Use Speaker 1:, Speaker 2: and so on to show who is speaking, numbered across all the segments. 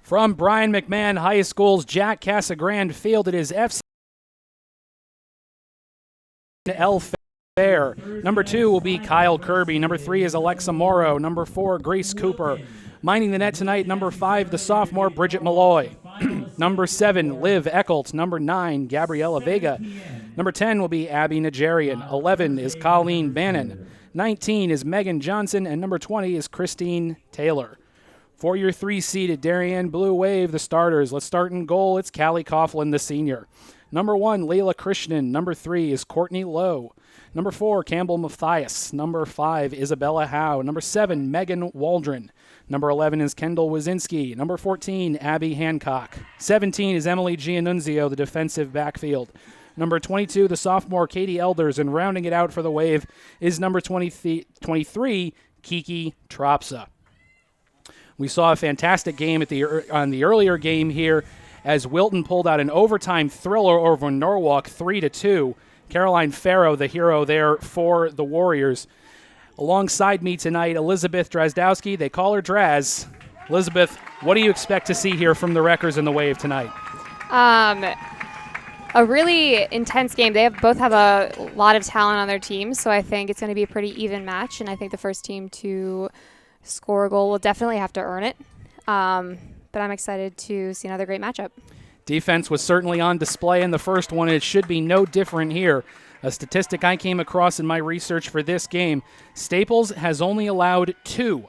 Speaker 1: From Brian McMahon High School's Jack Casagrande Field, it is FCIAC Fair. Number 2 will be Kyle Kirby. Number 3 is Alexa Morrow. Number 4, Grace Cooper. Minding the net tonight, number 5, the sophomore Bridget Malloy. Number 7, Liv Eckelt. Number 9, Gabriela Vega. Number 10 will be Abby Najarian. 11 is Colleen Bannon. 19 is Megan Johnson. And number 20 is Christine Taylor. For your 3-seeded Darien Blue Wave, the starters. Let's start in goal. It's Callie Coughlin, the senior. Number 1, Layla Krishnan. Number 3 is Courtney Lowe. Number 4, Campbell Mathias. Number 5, Isabella Howe. Number 7, Megan Waldron. Number 11 is Kendall Wazinski. Number 14, Abby Hancock. 17 is Emily Giannunzio, the defensive backfield. Number 22, the sophomore Katie Elders. And rounding it out for the Wave is number 23, Kiki Tropsa. We saw a fantastic game on the earlier game here as Wilton pulled out an overtime thriller over Norwalk 3-2. Caroline Farrow, the hero there for the Warriors. Alongside me tonight, Elizabeth Drazdowski. They call her Draz. Elizabeth, what do you expect to see here from the Wreckers and the Wave tonight?
Speaker 2: A really intense game. They both have a lot of talent on their team, so I think it's going to be a pretty even match, and I think the first team to score a goal will definitely have to earn it. But I'm excited to see another great matchup.
Speaker 1: Defense was certainly on display in the first one, and it should be no different here. A statistic I came across in my research for this game, Staples has only allowed 2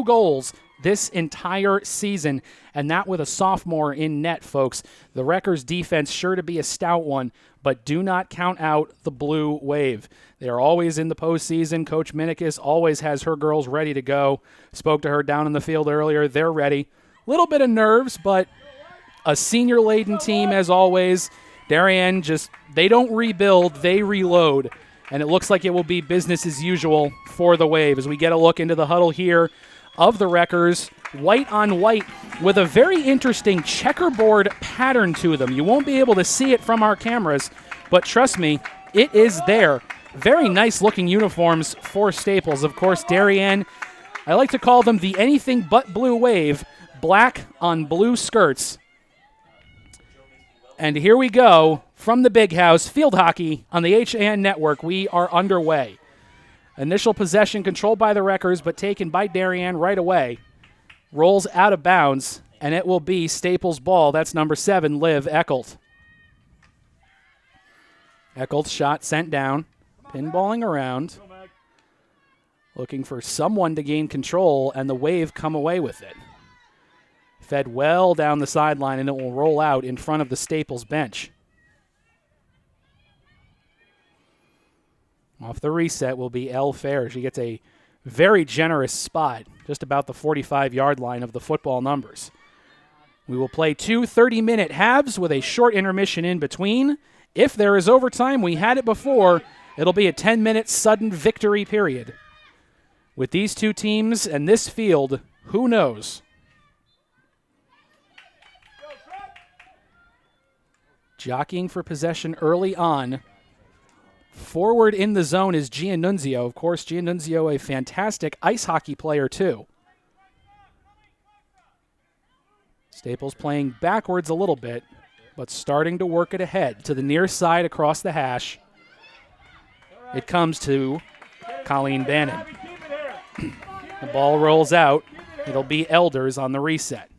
Speaker 1: goals this entire season, and that with a sophomore in net, folks. The Wreckers' defense sure to be a stout one, but do not count out the Blue Wave. They are always in the postseason. Coach Minikis always has her girls ready to go. Spoke to her down in the field earlier. They're ready. Little bit of nerves, but a senior-laden team as always. Darien they don't rebuild, they reload. And it looks like it will be business as usual for the Wave as we get a look into the huddle here of the Wreckers. White on white with a very interesting checkerboard pattern to them. You won't be able to see it from our cameras, but trust me, it is there. Very nice looking uniforms for Staples. Of course, Darien, I like to call them the anything but Blue Wave. Black on blue skirts. And here we go from the big house, field hockey on the HAN network. We are underway. Initial possession controlled by the Wreckers, but taken by Darien right away. Rolls out of bounds, and it will be Staples' ball. That's number 7, Liv Eckelt. Eckelt's shot sent down, pinballing around, looking for someone to gain control, and the Wave come away with it. Fed well down the sideline, and it will roll out in front of the Staples bench. Off the reset will be Elle Fair. She gets a very generous spot, just about the 45-yard line of the football numbers. We will play 2 30-minute halves with a short intermission in between. If there is overtime, we had it before, it'll be a 10-minute sudden victory period. With these two teams and this field, who knows? Jockeying for possession early on. Forward in the zone is Giannunzio. Of course, Giannunzio, a fantastic ice hockey player, too. Staples playing backwards a little bit, but starting to work it ahead to the near side across the hash. It comes to Colleen Bannon. The ball rolls out. It'll be Elders on the reset.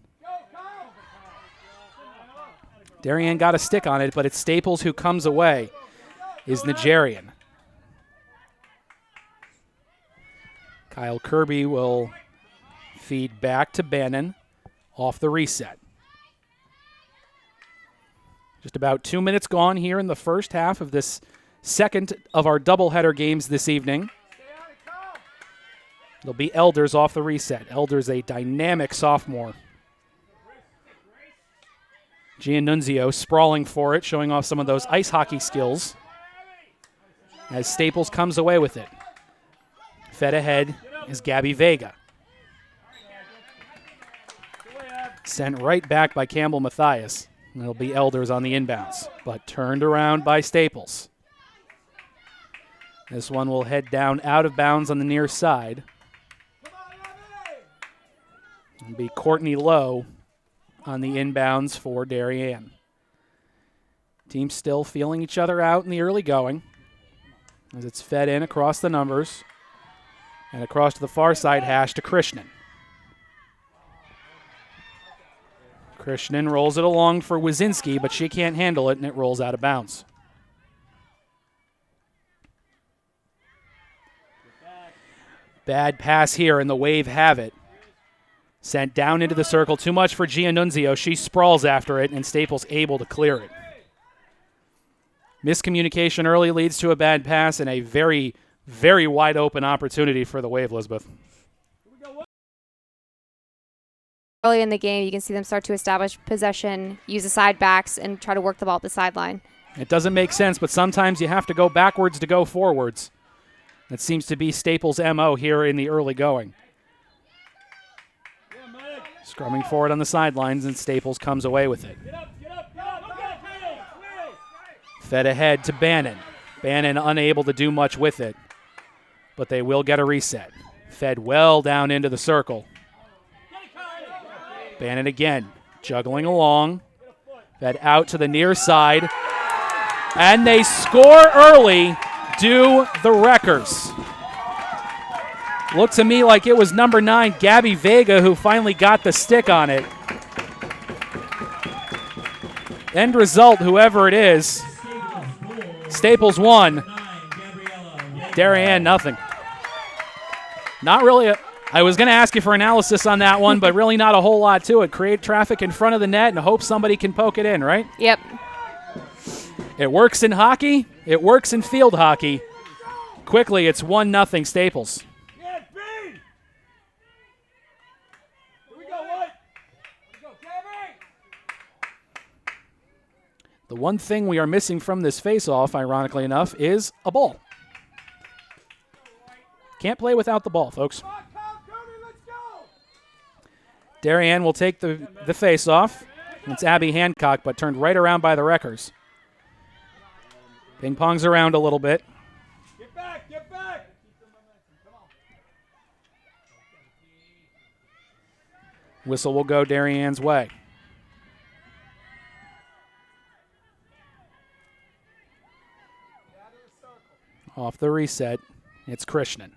Speaker 1: Darien got a stick on it, but it's Staples who comes away. Is Najarian. Kyle Kirby will feed back to Bannon off the reset. Just about 2 minutes gone here in the first half of this second of our doubleheader games this evening. It'll be Elders off the reset. Elders, a dynamic sophomore. Giannunzio sprawling for it, showing off some of those ice hockey skills as Staples comes away with it. Fed ahead is Gabby Vega. Sent right back by Campbell Mathias. And it'll be Elders on the inbounds, but turned around by Staples. This one will head down out of bounds on the near side. It'll be Courtney Lowe on the inbounds for Darien. Teams still feeling each other out in the early going as it's fed in across the numbers and across to the far side hash to Krishnan. Krishnan rolls it along for Wazinski, but she can't handle it, and it rolls out of bounds. Bad pass here, and the Wave have it. Sent down into the circle. Too much for Giannunzio. She sprawls after it, and Staples able to clear it. Miscommunication early leads to a bad pass and a very, very wide open opportunity for the Wave, Elizabeth.
Speaker 2: Early in the game, you can see them start to establish possession, use the side backs, and try to work the ball at the sideline.
Speaker 1: It doesn't make sense, but sometimes you have to go backwards to go forwards. That seems to be Staples' MO here in the early going. Scrumming forward on the sidelines, and Staples comes away with it. Fed ahead to Bannon. Bannon unable to do much with it, but they will get a reset. Fed well down into the circle. Bannon again, juggling along. Fed out to the near side. And they score early, do the Wreckers. Looked to me like it was number 9, Gabby Vega, who finally got the stick on it. End result, whoever it is, Staples 1, Darien nothing. Not really I was going to ask you for analysis on that one, but really not a whole lot to it. Create traffic in front of the net and hope somebody can poke it in, right?
Speaker 2: Yep.
Speaker 1: It works in hockey. It works in field hockey. Quickly, it's 1-0 Staples. The one thing we are missing from this face-off, ironically enough, is a ball. Can't play without the ball, folks. Darien will take the face-off. It's Abby Hancock, but turned right around by the Wreckers. Ping-pongs around a little bit.
Speaker 3: Get back, get back!
Speaker 1: Whistle will go Darien's way. Off the reset, it's Krishnan.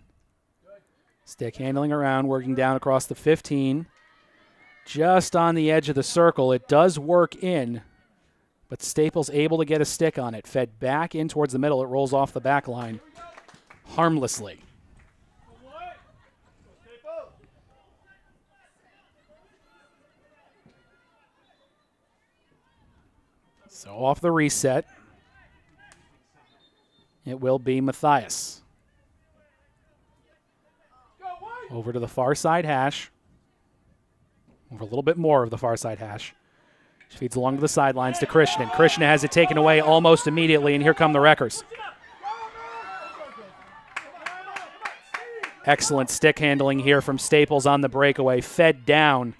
Speaker 1: Stick handling around, working down across the 15. Just on the edge of the circle. It does work in, but Staples able to get a stick on it. Fed back in towards the middle. It rolls off the back line harmlessly. So off the reset, it will be Matthias. Over to the far side hash. Over a little bit more of the far side hash. She feeds along to the sidelines to Krishnan. Krishnan has it taken away almost immediately, and here come the Wreckers. Excellent stick handling here from Staples on the breakaway. Fed down.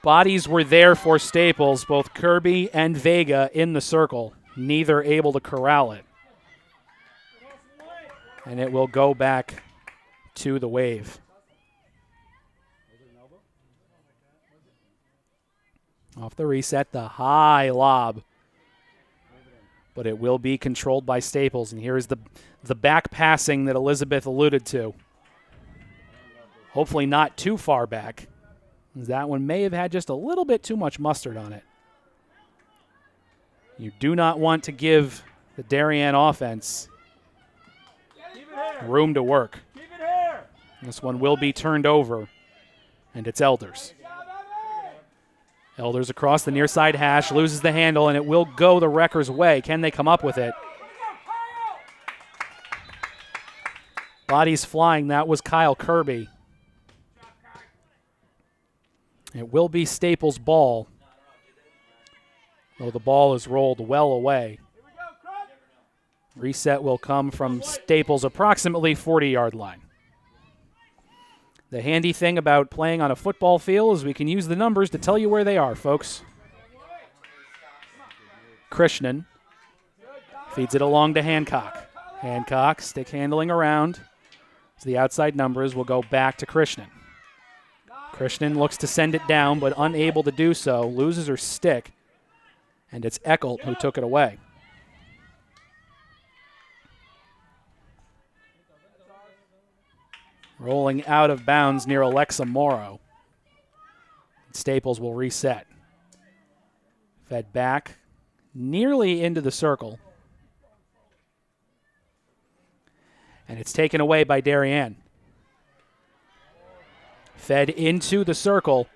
Speaker 1: Bodies were there for Staples, both Kirby and Vega in the circle. Neither able to corral it. And it will go back to the Wave. Off the reset, the high lob. But it will be controlled by Staples. And here's the back passing that Elizabeth alluded to. Hopefully not too far back. That one may have had just a little bit too much mustard on it. You do not want to give the Darien offense room to work. This one will be turned over, and it's Elders. Elders across the near side hash, loses the handle, and it will go the Wreckers' way. Can they come up with it? Bodies flying. That was Kyle Kirby. It will be Staples' ball, though the ball is rolled well away. Reset will come from Staples' approximately 40-yard line. The handy thing about playing on a football field is we can use the numbers to tell you where they are, folks. Krishnan feeds it along to Hancock. Hancock, stick handling around. So the outside numbers will go back to Krishnan. Krishnan looks to send it down, but unable to do so. Loses her stick, and it's Eckelt who took it away. Rolling out of bounds near Alexa Morrow. Staples will reset. Fed back nearly into the circle. And it's taken away by Darien. Fed into the circle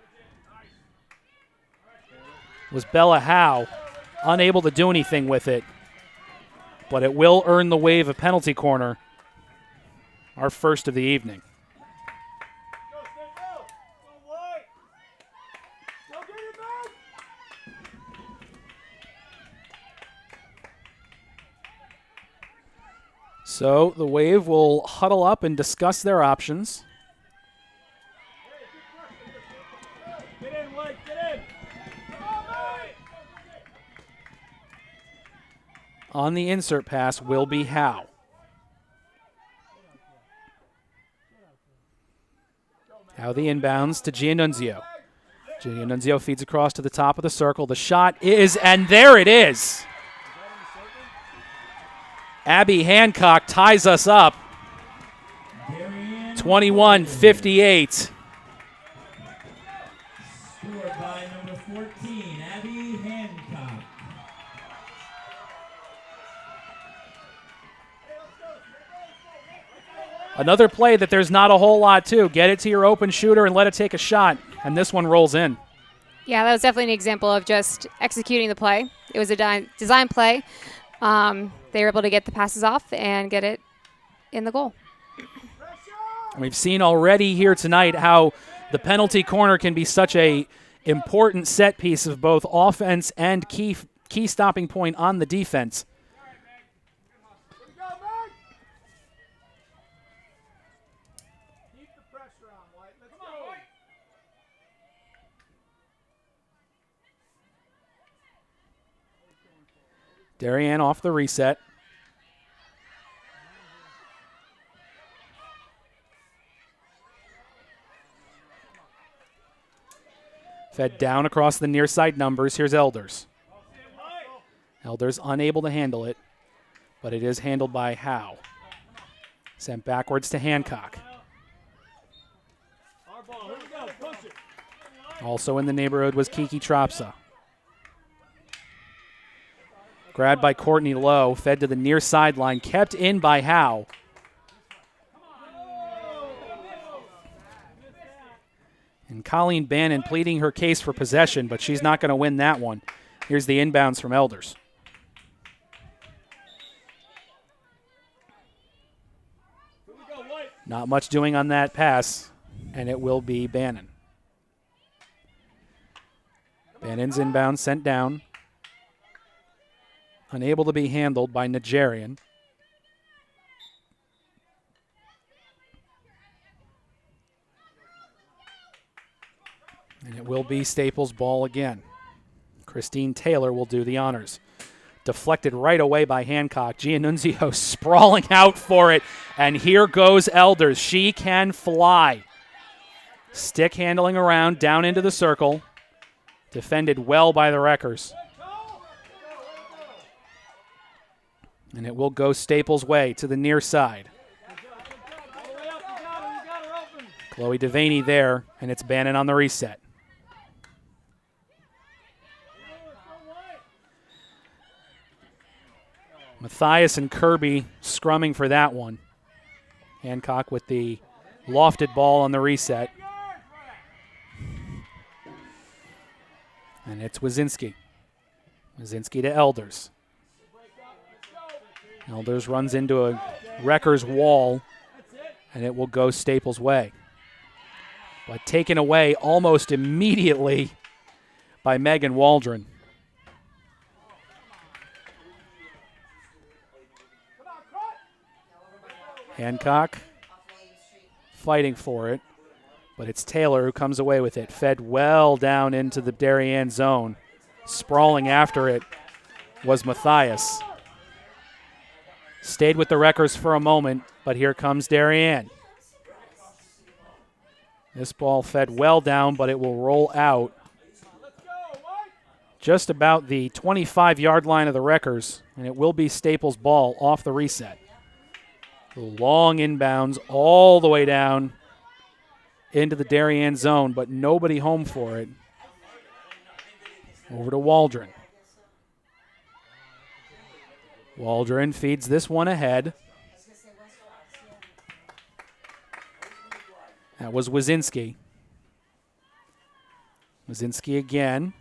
Speaker 1: was Bella Howe, unable to do anything with it, but it will earn the Wave a penalty corner, our first of the evening. So the Wave will huddle up and discuss their options.
Speaker 3: Get in, White, get in.
Speaker 1: On the insert pass will be Howe. Now the inbounds to Giannunzio. Giannunzio feeds across to the top of the circle. The shot is, and there it is. Abby Hancock ties us up. 21-58.
Speaker 4: Scored by number 14, Abby Hancock.
Speaker 1: Another play that there's not a whole lot to. Get it to your open shooter and let it take a shot. And this one rolls in.
Speaker 2: Yeah, that was definitely an example of just executing the play. It was a design play. They were able to get the passes off and get it in the goal.
Speaker 1: We've seen already here tonight how the penalty corner can be such a important set piece of both offense and key stopping point on the defense.
Speaker 3: Keep the pressure on, White. Let's go.
Speaker 1: Darien off the reset. Fed down across the near side numbers. Here's Elders. Elders unable to handle it, but it is handled by Howe. Sent backwards to Hancock.
Speaker 3: Our ball. Here we go. Push it.
Speaker 1: Also in the neighborhood was Kiki Tropsa. Grabbed by Courtney Lowe, fed to the near sideline, kept in by Howe. And Colleen Bannon pleading her case for possession, but she's not going to win that one. Here's the inbounds from Elders.
Speaker 3: Here we go, White.
Speaker 1: Not much doing on that pass, and it will be Bannon. Bannon's inbound sent down. Unable to be handled by Nigerian. And it will be Staples' ball again. Christine Taylor will do the honors. Deflected right away by Hancock. Giannunzio sprawling out for it. And here goes Elders. She can fly. Stick handling around, down into the circle. Defended well by the Wreckers. And it will go Staples' way to the near side. Chloe Devaney there, and it's Bannon on the reset. Matthias and Kirby scrumming for that one. Hancock with the lofted ball on the reset. And it's Wazinski. Wazinski to Elders. Elders runs into a Wreckers wall, and it will go Staples' way. But taken away almost immediately by Megan Waldron. Hancock fighting for it, but it's Taylor who comes away with it. Fed well down into the Darien zone. Sprawling after it was Matthias. Stayed with the Wreckers for a moment, but here comes Darien. This ball fed well down, but it will roll out just about the 25-yard line of the Wreckers, and it will be Staples' ball off the reset. Long inbounds all the way down into the Darien zone, but nobody home for it. Over to Waldron. Waldron feeds this one ahead. That was Wazinski. Wazinski again.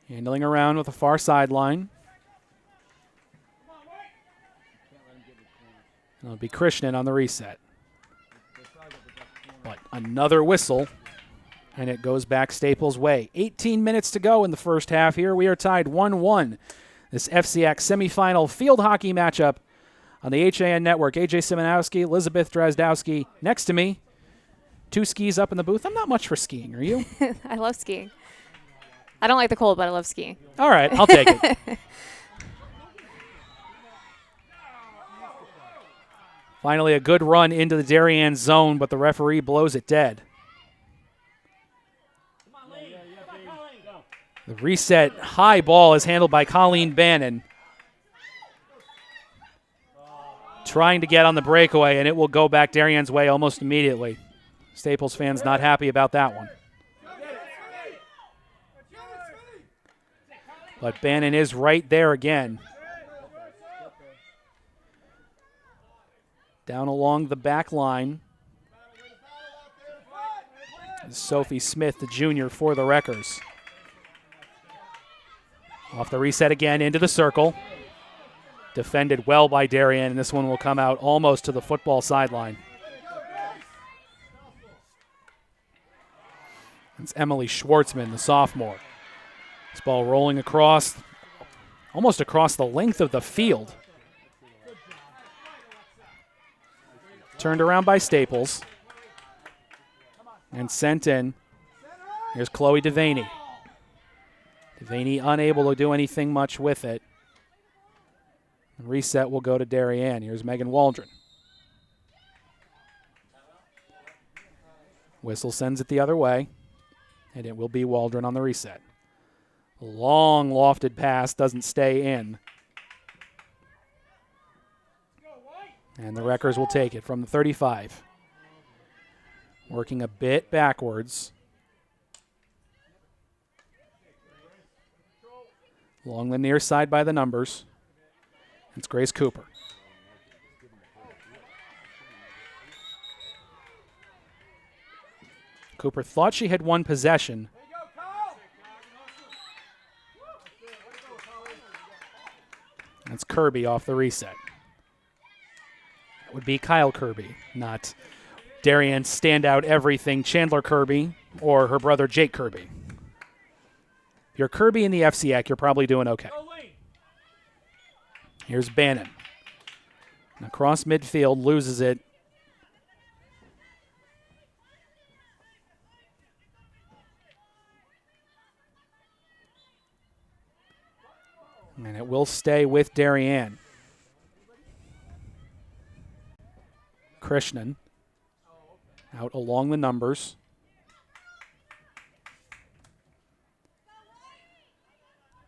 Speaker 1: Handling around with the far sideline. It'll be Krishnan on the reset. But another whistle, and it goes back Staples' way. 18 minutes to go in the first half here. We are tied 1-1. This FCIAC semifinal field hockey matchup on the HAN network. AJ Simonowski, Elizabeth Drozdowski next to me. 2 skis up in the booth. I'm not much for skiing, are you?
Speaker 2: I love skiing. I don't like the cold, but I love skiing.
Speaker 1: All right, I'll take it. Finally, a good run into the Darien zone, but the referee blows it dead. The reset high ball is handled by Colleen Bannon. Trying to get on the breakaway, and it will go back Darien's way almost immediately. Staples fans not happy about that one. But Bannon is right there again. Down along the back line. Sophie Smith, the junior for the Wreckers. Off the reset again into the circle. Defended well by Darien, and this one will come out almost to the football sideline. It's Emily Schwartzman, the sophomore. This ball rolling across, almost across the length of the field. Turned around by Staples. And sent in. Here's Chloe Devaney. Devaney unable to do anything much with it. Reset will go to Darien. Here's Megan Waldron. Whistle sends it the other way, and it will be Waldron on the reset. Long lofted pass doesn't stay in. And the Wreckers will take it from the 35. Working a bit backwards. Along the near side by the numbers. It's Grace Cooper. Cooper thought she had won possession. That's Kirby off the reset. That would be Kyle Kirby, not Darien's standout everything Chandler Kirby or her brother Jake Kirby. If you're Kirby in the FCIAC, you're probably doing okay. Here's Bannon. Across midfield, loses it. And it will stay with Darien. Krishnan out along the numbers.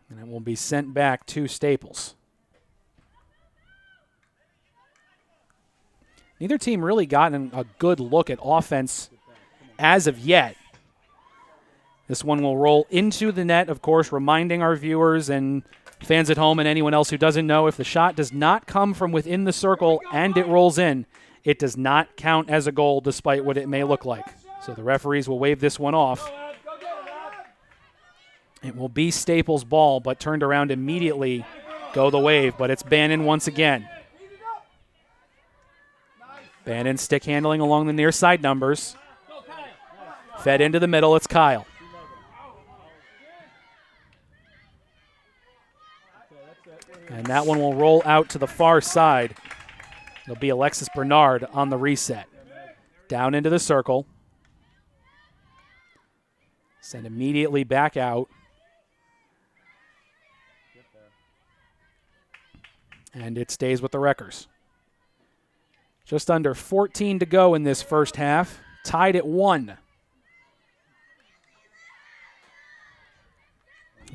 Speaker 1: And it will be sent back to Staples. Neither team really gotten a good look at offense as of yet. This one will roll into the net, of course, reminding our viewers and fans at home and anyone else who doesn't know, if the shot does not come from within the circle and it rolls in, it does not count as a goal despite what it may look like. So the referees will wave this one off. It will be Staples' ball, but turned around immediately, go the wave, but it's Bannon once again. Bannon stick handling along the near side numbers. Fed into the middle, it's Kyle. And that one will roll out to the far side. It'll be Alexis Bernard on the reset. Down into the circle. Send immediately back out. And it stays with the Wreckers. Just under 14 to go in this first half. Tied at 1.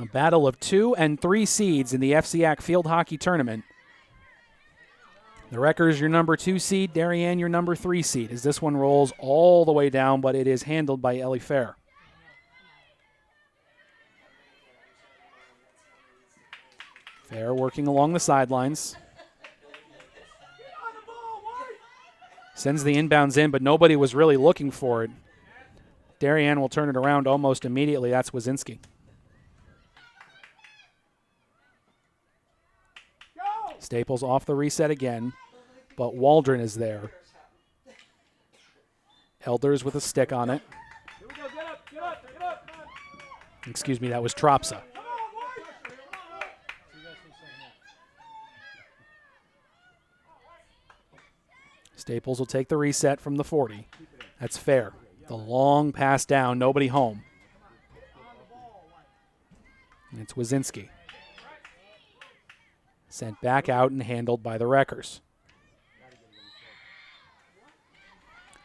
Speaker 1: A battle of 2 and 3 seeds in the FCIAC field hockey tournament. The Wreckers, your number 2 seed. Darien, your number 3 seed, as this one rolls all the way down, but it is handled by Ellie Fair. Fair working along the sidelines. Sends the inbounds in, but nobody was really looking for it. Darien will turn it around almost immediately. That's Wazinski. Staples off the reset again, but Waldron is there. Elders with a stick on it. Excuse me, that was Tropsa. Staples will take the reset from the 40. That's Fair. The long pass down, nobody home. And it's Wazinski. Sent back out and handled by the Wreckers.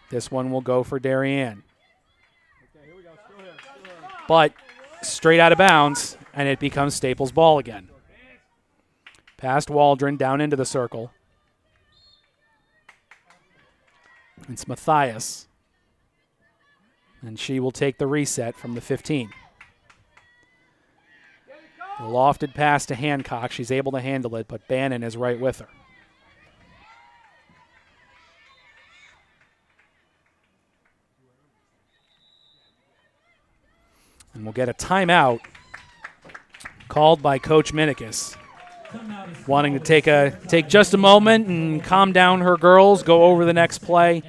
Speaker 1: This one will go for Darien. But straight out of bounds, and it becomes Staples' ball again. Past Waldron, down into the circle. It's Matthias. And she will take the reset from the 15. The lofted pass to Hancock. She's able to handle it, but Bannon is right with her. And we'll get a timeout called by Coach Minikis, wanting to take just a moment and calm down her girls, go over the next play.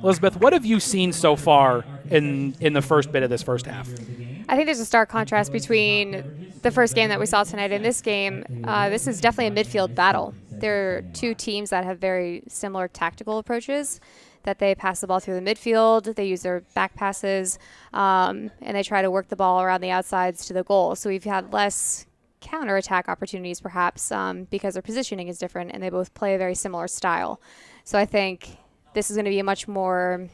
Speaker 1: Elizabeth, what have you seen so far in the first bit of this first half?
Speaker 2: I think there's a stark contrast between the first game that we saw tonight and this game. This is definitely a midfield battle. There are two teams that have very similar tactical approaches, that they pass the ball through the midfield, they use their back passes, and they try to work the ball around the outsides to the goal. So we've had less counterattack opportunities perhaps because their positioning is different and they both play a very similar style. So I think this is going to be a much more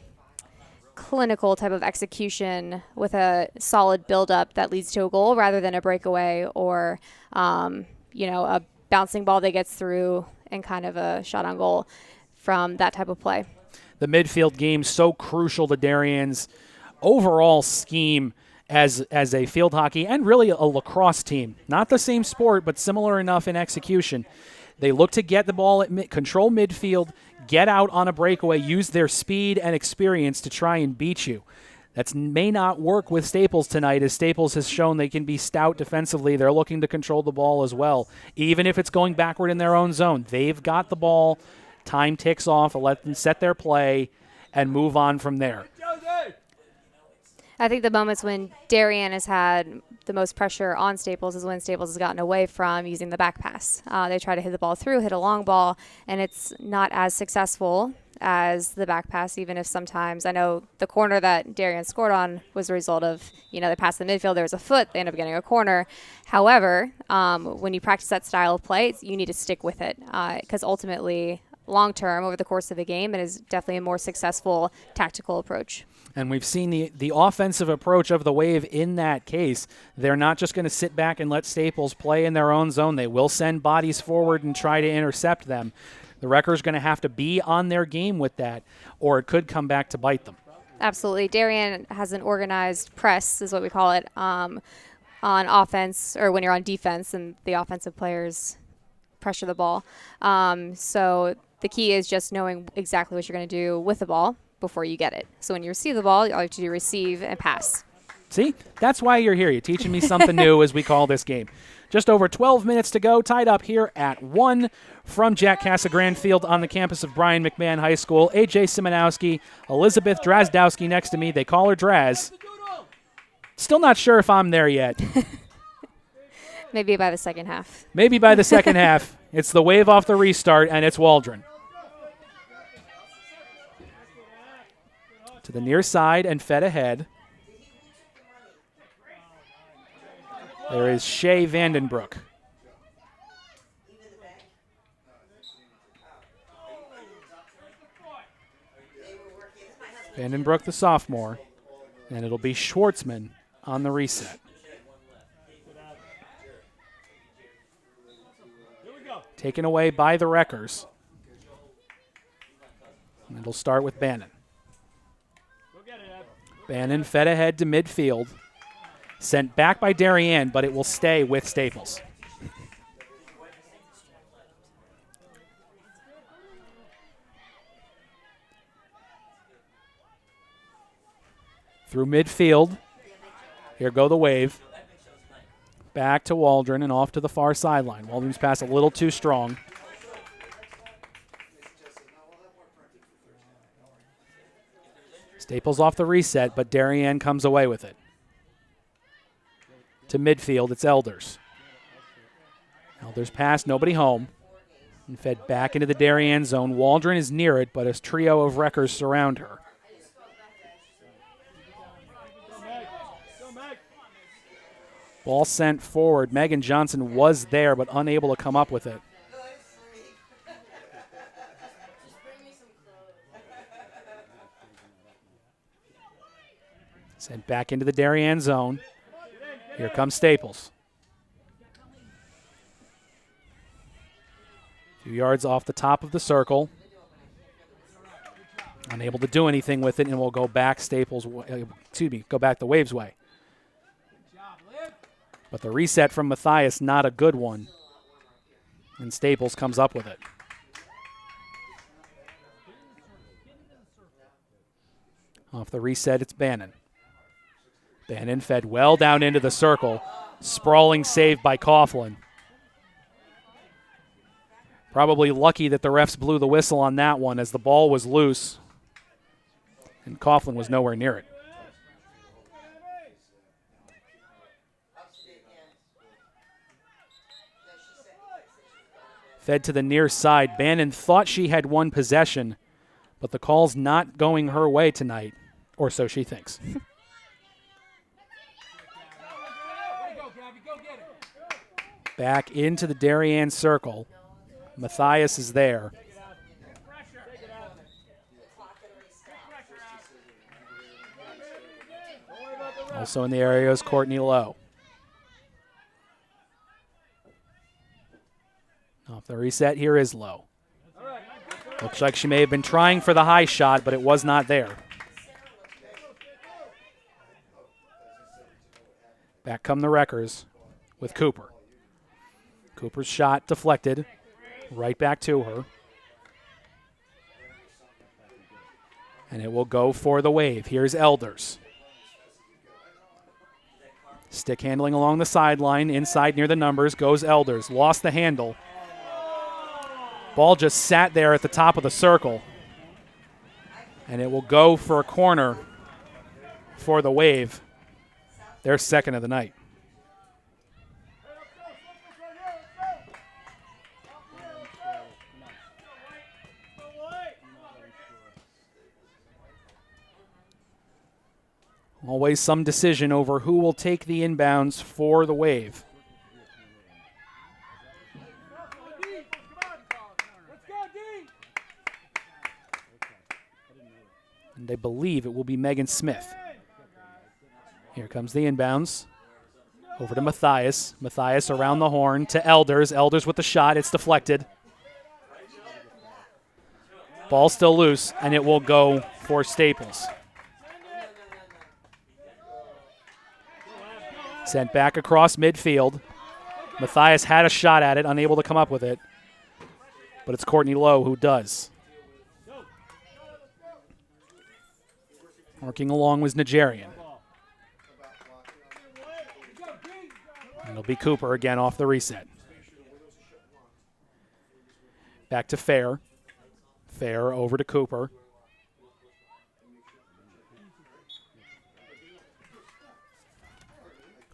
Speaker 2: clinical type of execution with a solid build-up that leads to a goal rather than a breakaway or, a bouncing ball that gets through and kind of a shot on goal from that type of play.
Speaker 1: The midfield game so crucial to Darien's overall scheme as a field hockey and really a lacrosse team. Not the same sport, but similar enough in execution. They look to get the ball at control midfield, get out on a breakaway, use their speed and experience to try and beat you. That may not work with Staples tonight, as Staples has shown they can be stout defensively. They're looking to control the ball as well. Even if it's going backward in their own zone, they've got the ball. Time ticks off. I'll let them set their play and move on from there.
Speaker 2: I think the moments when Darien has had the most pressure on Staples is when Staples has gotten away from using the back pass. They try to hit the ball through, hit a long ball, and it's not as successful as the back pass, even if sometimes I know the corner that Darien scored on was a result of, they passed the midfield, there was a foot, they end up getting a corner. However, when you practice that style of play, you need to stick with it because ultimately, long term, over the course of a game, it is definitely a more successful tactical approach.
Speaker 1: And we've seen the offensive approach of the Wave in that case. They're not just going to sit back and let Staples play in their own zone. They will send bodies forward and try to intercept them. The Wreckers going to have to be on their game with that, or it could come back to bite them.
Speaker 2: Absolutely. Darien has an organized press, is what we call it, on offense, or when you're on defense and the offensive players pressure the ball. So the key is just knowing exactly what you're going to do with the ball before you get it. So when you receive the ball, all you have to do is receive and pass.
Speaker 1: See? That's why you're here. You're teaching me something new as we call this game. Just over 12 minutes to go, tied up here at 1 from Jack Casagrande Field on the campus of Brian McMahon High School. AJ Simonowski, Elizabeth Drazdowski next to me. They call her Draz. Still not sure if I'm there yet.
Speaker 2: Maybe by the second half.
Speaker 1: Maybe by the second half. It's the Wave off the restart, and it's Waldron. To the near side and fed ahead. There is Shea Vandenbroek. Vandenbroek, the sophomore, and it'll be Schwartzman on the reset. Taken away by the Wreckers. And it'll start with Bannon. Bannon fed ahead to midfield. Sent back by Darien, but it will stay with Staples. Through midfield. Here go the Wave. Back to Waldron and off to the far sideline. Waldron's pass a little too strong. Staples off the reset, but Darien comes away with it. To midfield, it's Elders. Elders pass, nobody home. And fed back into the Darien zone. Waldron is near it, but a trio of Wreckers surround her. Ball sent forward. Megan Johnson was there, but unable to come up with it. Sent back into the Darien zone. Here comes Staples. 2 yards off the top of the circle. Unable to do anything with it, and will go back Staples. Go back the Waves' way. But the reset from Matthias, not a good one. And Staples comes up with it. Off the reset, it's Bannon. Bannon fed well down into the circle. Sprawling save by Coughlin. Probably lucky that the refs blew the whistle on that one as the ball was loose. And Coughlin was nowhere near it. Fed to the near side. Bannon thought she had won possession, but the call's not going her way tonight, or so she thinks. Back into the Darien circle. Matthias is there. Also in the area is Courtney Lowe. Off the reset, here is Lowe. Looks like she may have been trying for the high shot, but it was not there. Back come the Wreckers with Cooper. Cooper's shot deflected. Right back to her. And it will go for the Wave. Here's Elders. Stick handling along the sideline. Inside near the numbers goes Elders. Lost the handle. Ball just sat there at the top of the circle. And it will go for a corner for the Wave. Their second of the night. Always some decision over who will take the inbounds for the Wave. And I believe it will be Megan Smith. Here comes the inbounds. Over to Matthias. Matthias around the horn to Elders. Elders with the shot. It's deflected. Ball still loose, and it will go for Staples. Sent back across midfield. Matthias had a shot at it, unable to come up with it. But it's Courtney Lowe who does. Working along was Nigerian. And it'll be Cooper again off the reset. Back to Fair. Fair over to Cooper.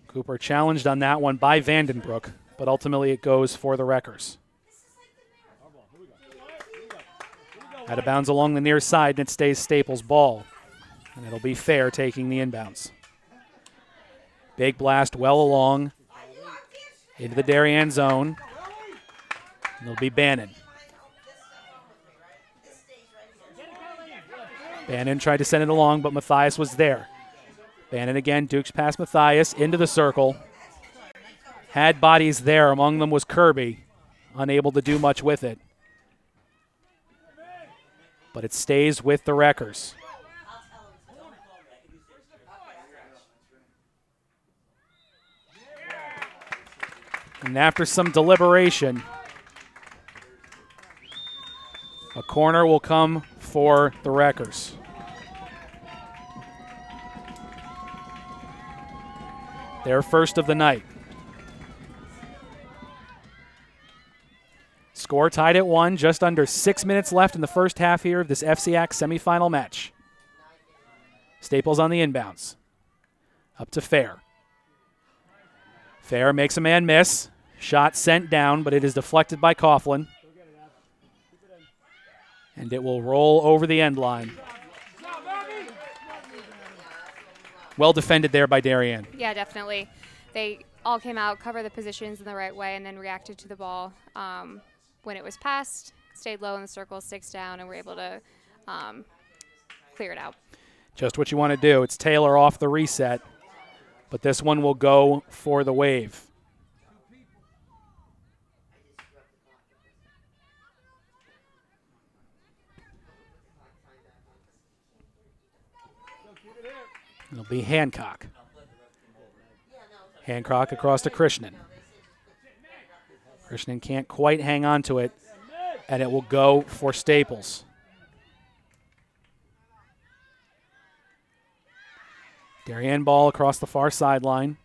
Speaker 1: Cooper challenged on that one by Vandenbroek, but ultimately it goes for the Wreckers. Out of bounds along the near side, and it stays Staples' ball. And it'll be Fair taking the inbounds. Big blast well along into the Darien zone. And it'll be Bannon. Bannon tried to send it along, but Matthias was there. Bannon again, dukes past Matthias, into the circle. Had bodies there, among them was Kirby, unable to do much with it. But it stays with the Wreckers. And after some deliberation, a corner will come for the Wreckers. Their first of the night. Score tied at 1, just under 6 minutes left in the first half here of this FCIAC semifinal match. Staples on the inbounds. Up to Fair. Fair makes a man miss. Shot sent down, but it is deflected by Coughlin. And it will roll over the end line. Well defended there by Darien.
Speaker 2: Yeah, definitely. They all came out, covered the positions in the right way, and then reacted to the ball when it was passed, stayed low in the circle, 6 down, and were able to clear it out.
Speaker 1: Just what you want to do. It's Taylor off the reset, but this one will go for the Wave. It'll be Hancock. Hancock across to Krishnan. Krishnan can't quite hang on to it, and it will go for Staples. Darien ball across the far sideline.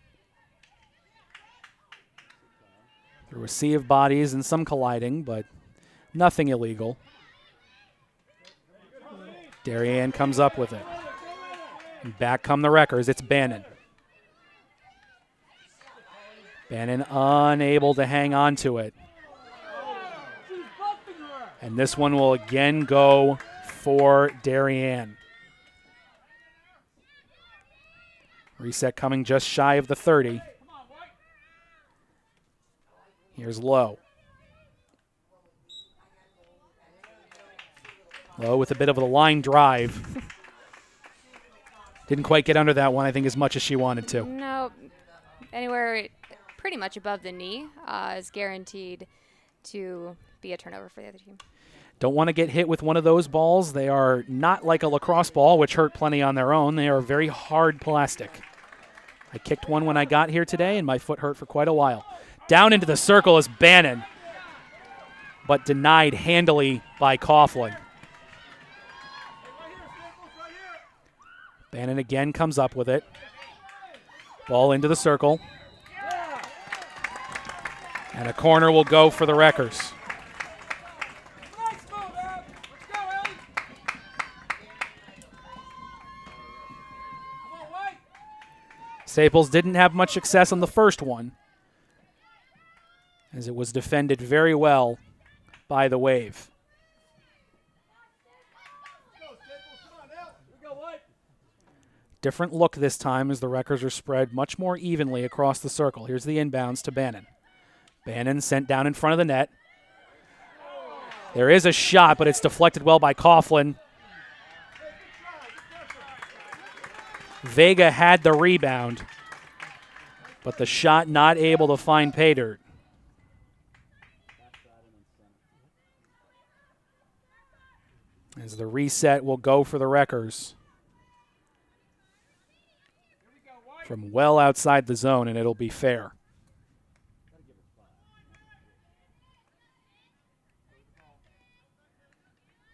Speaker 1: Through a sea of bodies and some colliding, but nothing illegal. Darien comes up with it. And back come the Wreckers. It's Bannon. Bannon unable to hang on to it. And this one will again go for Darien. Reset coming just shy of the 30. Here's Lowe. Lowe with a bit of a line drive. Didn't quite get under that one, I think, as much as she wanted to.
Speaker 2: No, anywhere pretty much above the knee is guaranteed to be a turnover for the other team.
Speaker 1: Don't want to get hit with one of those balls. They are not like a lacrosse ball, which hurt plenty on their own. They are very hard plastic. I kicked one when I got here today, and my foot hurt for quite a while. Down into the circle is Bannon, but denied handily by Coughlin. Bannon again comes up with it. Ball into the circle. And a corner will go for the Wreckers. Staples didn't have much success on the first one, as it was defended very well by the Wave. Different look this time as the Wreckers are spread much more evenly across the circle. Here's the inbounds to Bannon. Bannon sent down in front of the net. There is a shot, but it's deflected well by Coughlin. Vega had the rebound, but the shot not able to find pay dirt. As the reset will go for the Wreckers from well outside the zone, and it'll be fair.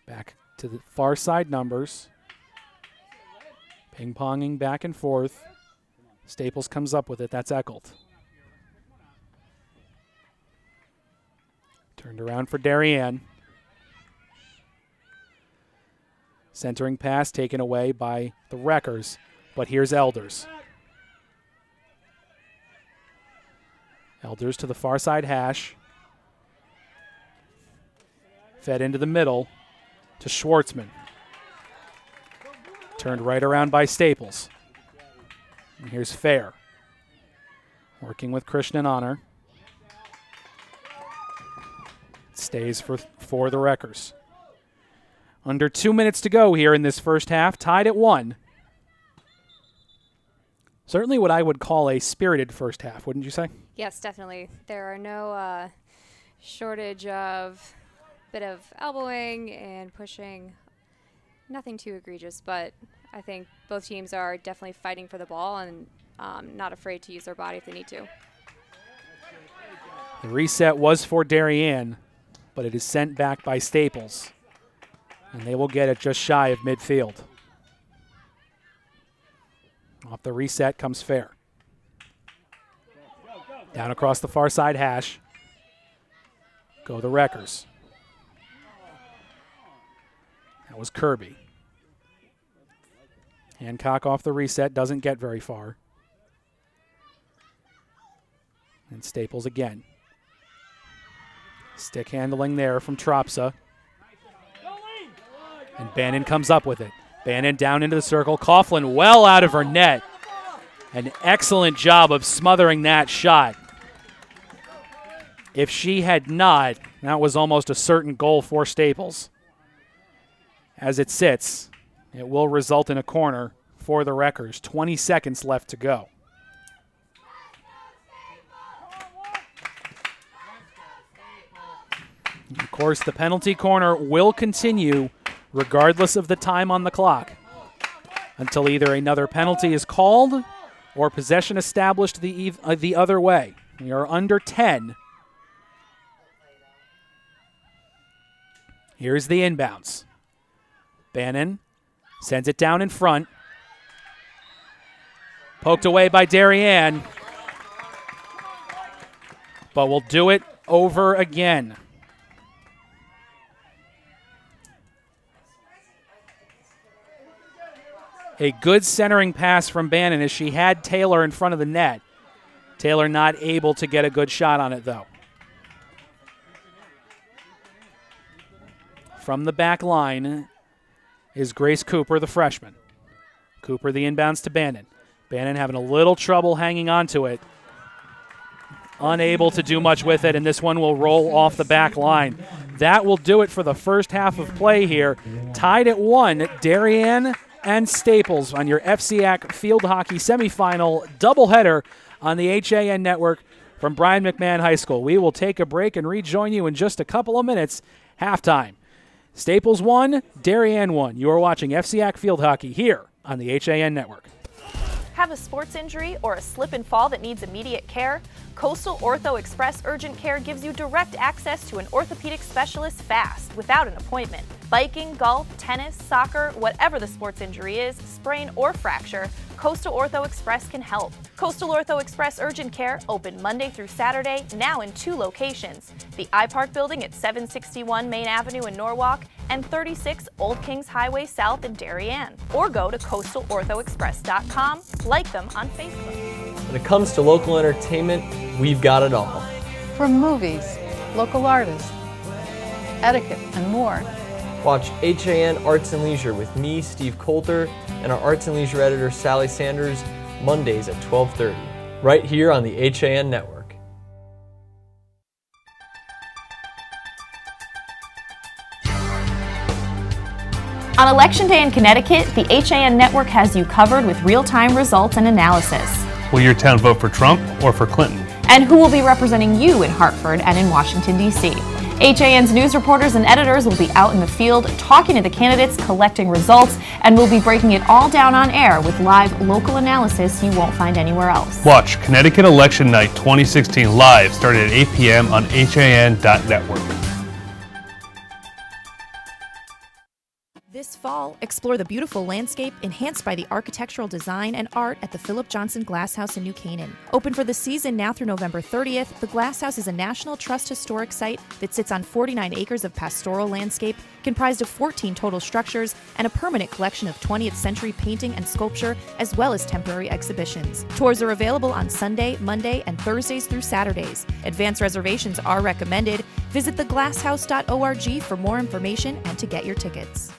Speaker 1: Back to the far side numbers. Ping-ponging back and forth. Staples comes up with it. That's Eckelt. Turned around for Darien. Centering pass taken away by the Wreckers, but here's Elders. Elders to the far side hash. Fed into the middle to Schwartzman. Turned right around by Staples. And here's Fair. Working with Krishnan on her. Stays for the Wreckers. Under 2 minutes to go here in this first half, tied at 1. Certainly what I would call a spirited first half, wouldn't you say?
Speaker 2: Yes, definitely. There are no shortage of bit of elbowing and pushing. Nothing too egregious, but I think both teams are definitely fighting for the ball and not afraid to use their body if they need to.
Speaker 1: The reset was for Darien, but it is sent back by Staples. And they will get it just shy of midfield. Off the reset comes Fair. Down across the far side hash. Go the Wreckers. That was Kirby. Hancock off the reset, doesn't get very far. And Staples again. Stick handling there from Tropsa. And Bannon comes up with it. Bannon down into the circle. Coughlin well out of her net. An excellent job of smothering that shot. If she had not, that was almost a certain goal for Staples. As it sits, it will result in a corner for the Wreckers. 20 seconds left to go. Of course, the penalty corner will continue regardless of the time on the clock until either another penalty is called or possession established the other way. We are under 10. Here's the inbounds. Bannon sends it down in front. Poked away by Darien. But we'll do it over again. A good centering pass from Bannon as she had Taylor in front of the net. Taylor not able to get a good shot on it, though. From the back line is Grace Cooper, the freshman. Cooper, the inbounds to Bannon. Bannon having a little trouble hanging on to it. Unable to do much with it, and this one will roll off the back line. That will do it for the first half of play here. Tied at 1, Darien and Staples on your FCIAC field hockey semifinal doubleheader on the HAN network from Brian McMahon High School. We will take a break and rejoin you in just a couple of minutes. Halftime. Staples 1, Darien 1. You are watching FCIAC field hockey here on the HAN network.
Speaker 5: Have a sports injury or a slip and fall that needs immediate care? Coastal Ortho Express Urgent Care gives you direct access to an orthopedic specialist fast, without an appointment. Biking, golf, tennis, soccer, whatever the sports injury is, sprain or fracture, Coastal Ortho Express can help. Coastal Ortho Express Urgent Care, open Monday through Saturday, now in 2 locations. The iPark building at 761 Main Avenue in Norwalk and 36 Old Kings Highway South in Darien. Or go to coastalorthoexpress.com, like them on Facebook.
Speaker 6: When it comes to local entertainment, we've got it all.
Speaker 7: From movies, local artists, etiquette, and more.
Speaker 6: Watch HAN Arts and Leisure with me, Steve Coulter, and our Arts and Leisure editor, Sally Sanders, Mondays at 12:30, right here on the HAN network.
Speaker 5: On Election Day in Connecticut, the HAN network has you covered with real-time results and analysis.
Speaker 8: Will your town vote for Trump or for Clinton?
Speaker 5: And who will be representing you in Hartford and in Washington, D.C.? HAN's news reporters and editors will be out in the field talking to the candidates, collecting results, and we'll be breaking it all down on air with live local analysis you won't find anywhere else.
Speaker 8: Watch Connecticut Election Night 2016 live starting at 8 p.m. on HAN.network.
Speaker 9: This fall, explore the beautiful landscape enhanced by the architectural design and art at the Philip Johnson Glass House in New Canaan. Open for the season now through November 30th, the Glass House is a National Trust historic site that sits on 49 acres of pastoral landscape, comprised of 14 total structures and a permanent collection of 20th century painting and sculpture, as well as temporary exhibitions. Tours are available on Sunday, Monday, and Thursdays through Saturdays. Advance reservations are recommended. Visit theglasshouse.org for more information and to get your tickets.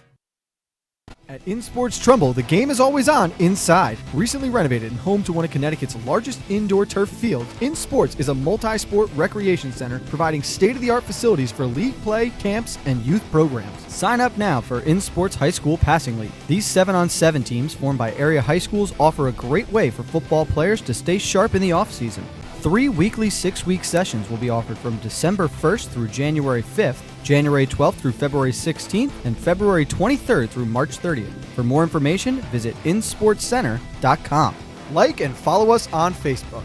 Speaker 10: At In Sports Trumbull, the game is always on inside. Recently renovated and home to one of Connecticut's largest indoor turf fields, In Sports is a multi-sport recreation center providing state-of-the-art facilities for league play, camps, and youth programs. Sign up now for In Sports High School Passing League. These 7-on-7 teams formed by area high schools offer a great way for football players to stay sharp in the off-season. 3 weekly 6-week sessions will be offered from December 1st through January 5th, January 12th through February 16th, and February 23rd through March 30th. For more information, visit insportscenter.com. Like and follow us on Facebook.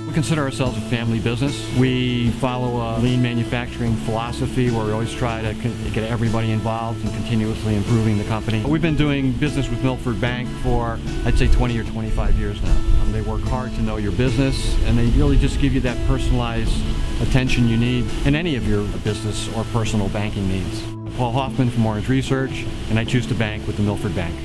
Speaker 11: We consider ourselves a family business. We follow a lean manufacturing philosophy where we always try to get everybody involved and continuously improving the company. We've been doing business with Milford Bank for, I'd say, 20 or 25 years now. They work hard to know your business, and they really just give you that personalized attention you need in any of your business or personal banking needs. Paul Hoffman from Orange Research, and I choose to bank with the Milford Bank.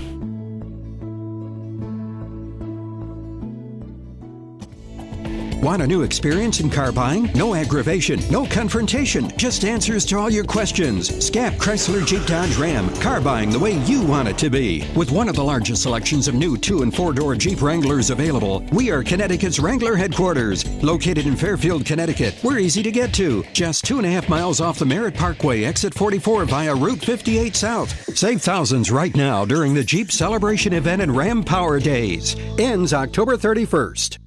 Speaker 12: Want a new experience in car buying? No aggravation, no confrontation, just answers to all your questions. Scap Chrysler Jeep Dodge Ram, car buying the way you want it to be. With one of the largest selections of new 2- and 4-door Jeep Wranglers available, we are Connecticut's Wrangler headquarters. Located in Fairfield, Connecticut, we're easy to get to. Just 2.5 miles off the Merritt Parkway, exit 44 via Route 58 South. Save thousands right now during the Jeep Celebration event and Ram Power Days. Ends October 31st.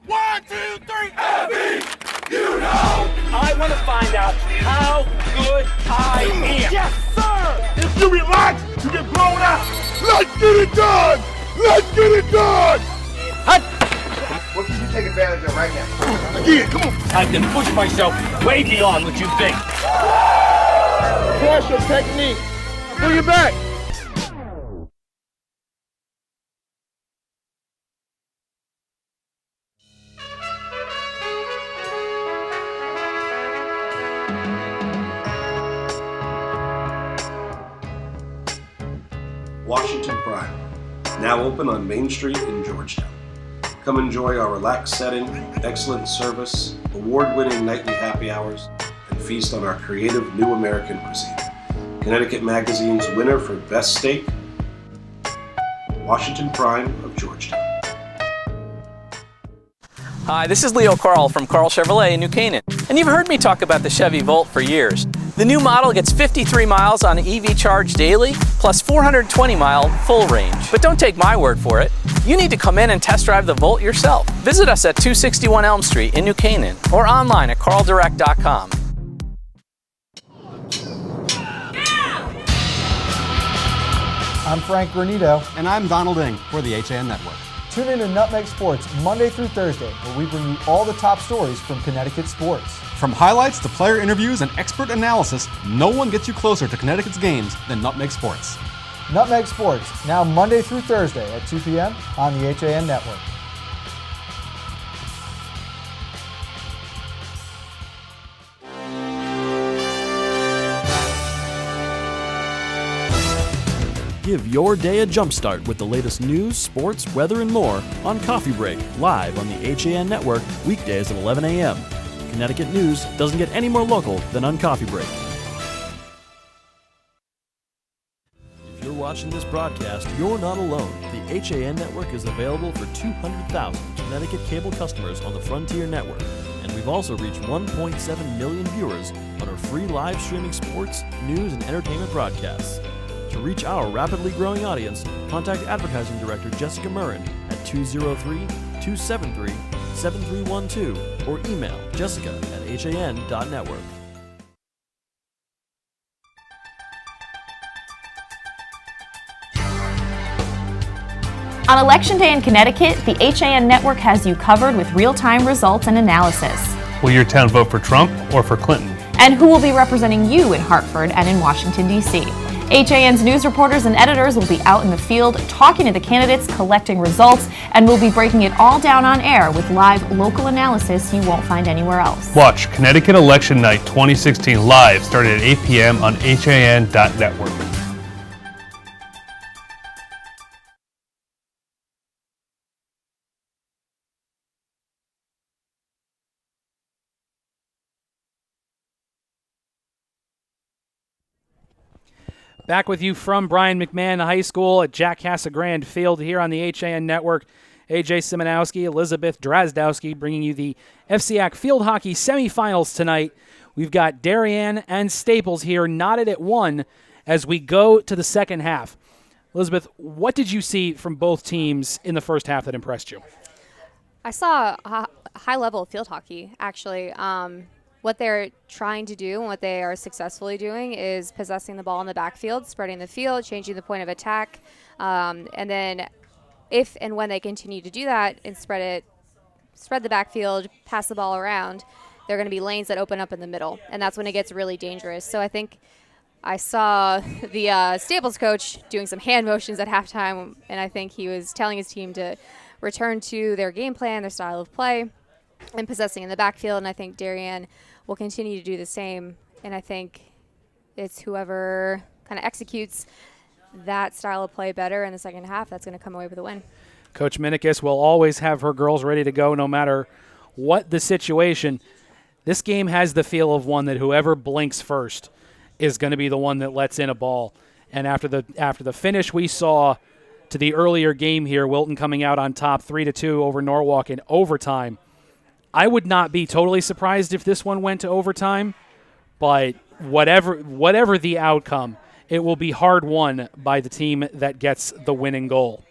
Speaker 3: 1, 2, 3, Abby! You know! I want to find out how good I am. Yes, sir! If you relax, you get blown out. Let's get it done! Let's get it done! What can you take advantage of right now? Again, come on. I can push myself way beyond what you think. Pressure technique. Bring it back.
Speaker 13: Washington Prime, now open on Main Street in Georgetown. Come enjoy our relaxed setting, excellent service, award-winning nightly happy hours, and feast on our creative new American cuisine. Connecticut Magazine's winner for Best Steak, Washington Prime of Georgetown.
Speaker 14: Hi, this is Leo Carl from Carl Chevrolet in New Canaan, and you've heard me talk about the Chevy Volt for years. The new model gets 53 miles on EV charge daily, plus 420-mile full range. But don't take my word for it. You need to come in and test drive the Volt yourself. Visit us at 261 Elm Street in New Canaan or online at carldirect.com.
Speaker 15: I'm Frank Granito.
Speaker 16: And I'm Donald Ing for the HAN Network.
Speaker 15: Tune in to Nutmeg Sports Monday through Thursday, where we bring you all the top stories from Connecticut sports.
Speaker 16: From highlights to player interviews and expert analysis, no one gets you closer to Connecticut's games than Nutmeg Sports.
Speaker 15: Nutmeg Sports, now Monday through Thursday at 2 p.m. on the HAN Network.
Speaker 17: Give your day a jumpstart with the latest news, sports, weather, and more on Coffee Break, live on the HAN Network, weekdays at 11 a.m. Connecticut news doesn't get any more local than on Coffee Break. If you're watching this broadcast, you're not alone. The HAN Network is available for 200,000 Connecticut cable customers on the Frontier Network, and we've also reached 1.7 million viewers on our free live streaming sports, news, and entertainment broadcasts. To reach our rapidly growing audience, contact Advertising Director Jessica Murrin at 203-273-7312 or email jessica@han.network.
Speaker 5: On Election Day in Connecticut, the HAN network has you covered with real-time results and analysis.
Speaker 8: Will your town vote for Trump or for Clinton?
Speaker 5: And who will be representing you in Hartford and in Washington, D.C.? HAN's news reporters and editors will be out in the field talking to the candidates, collecting results, and we'll be breaking it all down on air with live local analysis you won't find anywhere else.
Speaker 8: Watch Connecticut Election Night 2016 live starting at 8 p.m. on HAN.network.
Speaker 1: Back with you from Brian McMahon High School at Jack Casagrande Field here on the HAN Network. AJ Simonowski, Elizabeth Drazdowski bringing you the FCIAC Field Hockey Semifinals tonight. We've got Darien and Staples here knotted at 1 as we go to the second half. Elizabeth, what did you see from both teams in the first half that impressed you?
Speaker 2: I saw a high level of field hockey, actually. What they're trying to do and what they are successfully doing is possessing the ball in the backfield, spreading the field, changing the point of attack, and then if and when they continue to do that and spread the backfield, pass the ball around, there are going to be lanes that open up in the middle, and that's when it gets really dangerous. So I think I saw the Staples coach doing some hand motions at halftime, and I think he was telling his team to return to their game plan, their style of play, and possessing in the backfield, and I think Darien will continue to do the same, and I think it's whoever kind of executes that style of play better in the second half that's going to come away with a win.
Speaker 1: Coach Minikis will always have her girls ready to go no matter what the situation. This game has the feel of one that whoever blinks first is going to be the one that lets in a ball. And after the finish we saw to the earlier game here, Wilton coming out on top 3-2 over Norwalk in overtime, I would not be totally surprised if this one went to overtime, but whatever the outcome, it will be hard won by the team that gets the winning goal.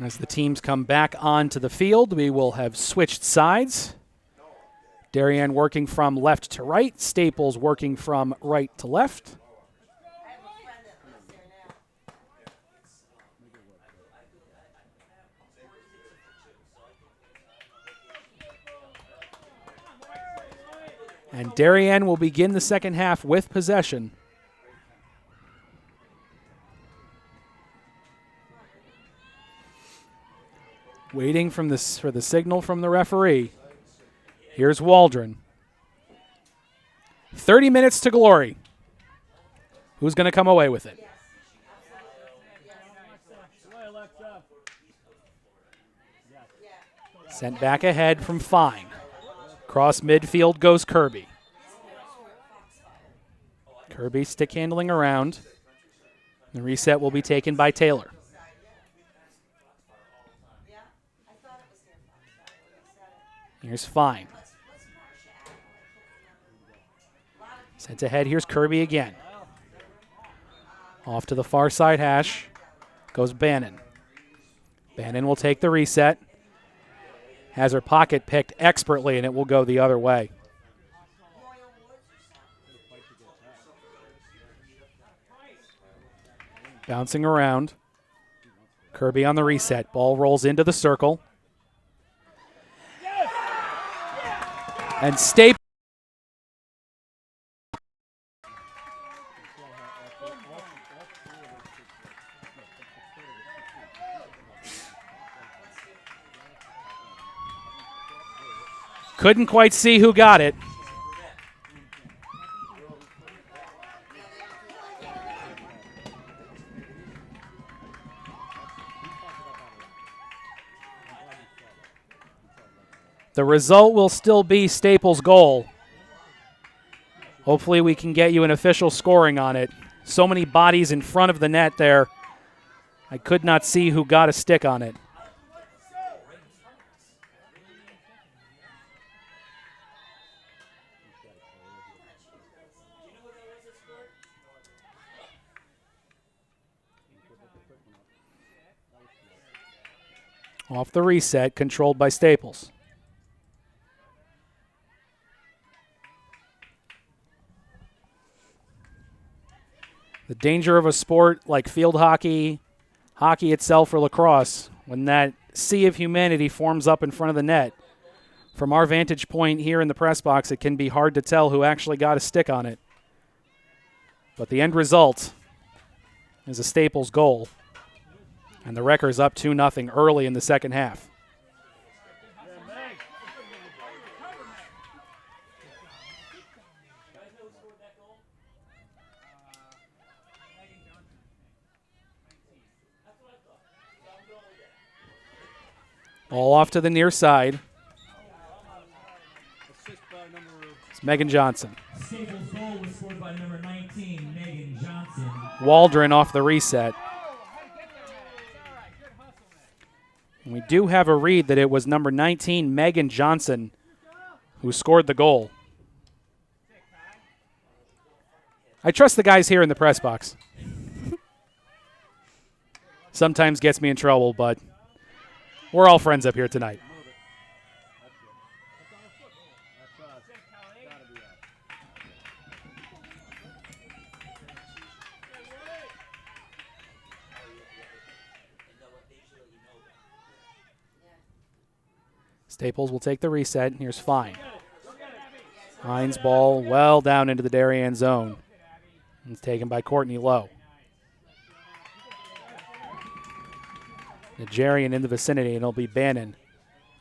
Speaker 1: As the teams come back onto the field, we will have switched sides. Darien working from left to right, Staples working from right to left. And Darien will begin the second half with possession. Waiting for the signal from the referee. Here's Waldron. 30 minutes to glory. Who's going to come away with it? Sent back ahead from Fine. Cross midfield goes Kirby. Kirby stick handling around. The reset will be taken by Taylor. Here's Fine. Sent ahead, here's Kirby again. Off to the far side hash goes Bannon. Bannon will take the reset. Has her pocket picked expertly, and it will go the other way. Bouncing around. Kirby on the reset. Ball rolls into the circle. And Staples. Couldn't quite see who got it. The result will still be Staples' goal. Hopefully we can get you an official scoring on it. So many bodies in front of the net there. I could not see who got a stick on it. Off the reset, controlled by Staples. The danger of a sport like field hockey, hockey itself, or lacrosse, when that sea of humanity forms up in front of the net. From our vantage point here in the press box, it can be hard to tell who actually got a stick on it. But the end result is a Staples goal. And the Wreckers up 2-0 early in the second half. Ball off to the near side. It's Megan Johnson.
Speaker 4: Staples' goal was scored by number 19, Megan Johnson.
Speaker 1: Waldron off the reset. And we do have a read that it was number 19, Megan Johnson, who scored the goal. I trust the guys here in the press box. Sometimes gets me in trouble, but we're all friends up here tonight. Staples will take the reset. Here's Fine. Fine's ball well down into the Darien zone. It's taken by Courtney Lowe. Darien in the vicinity, and it'll be Bannon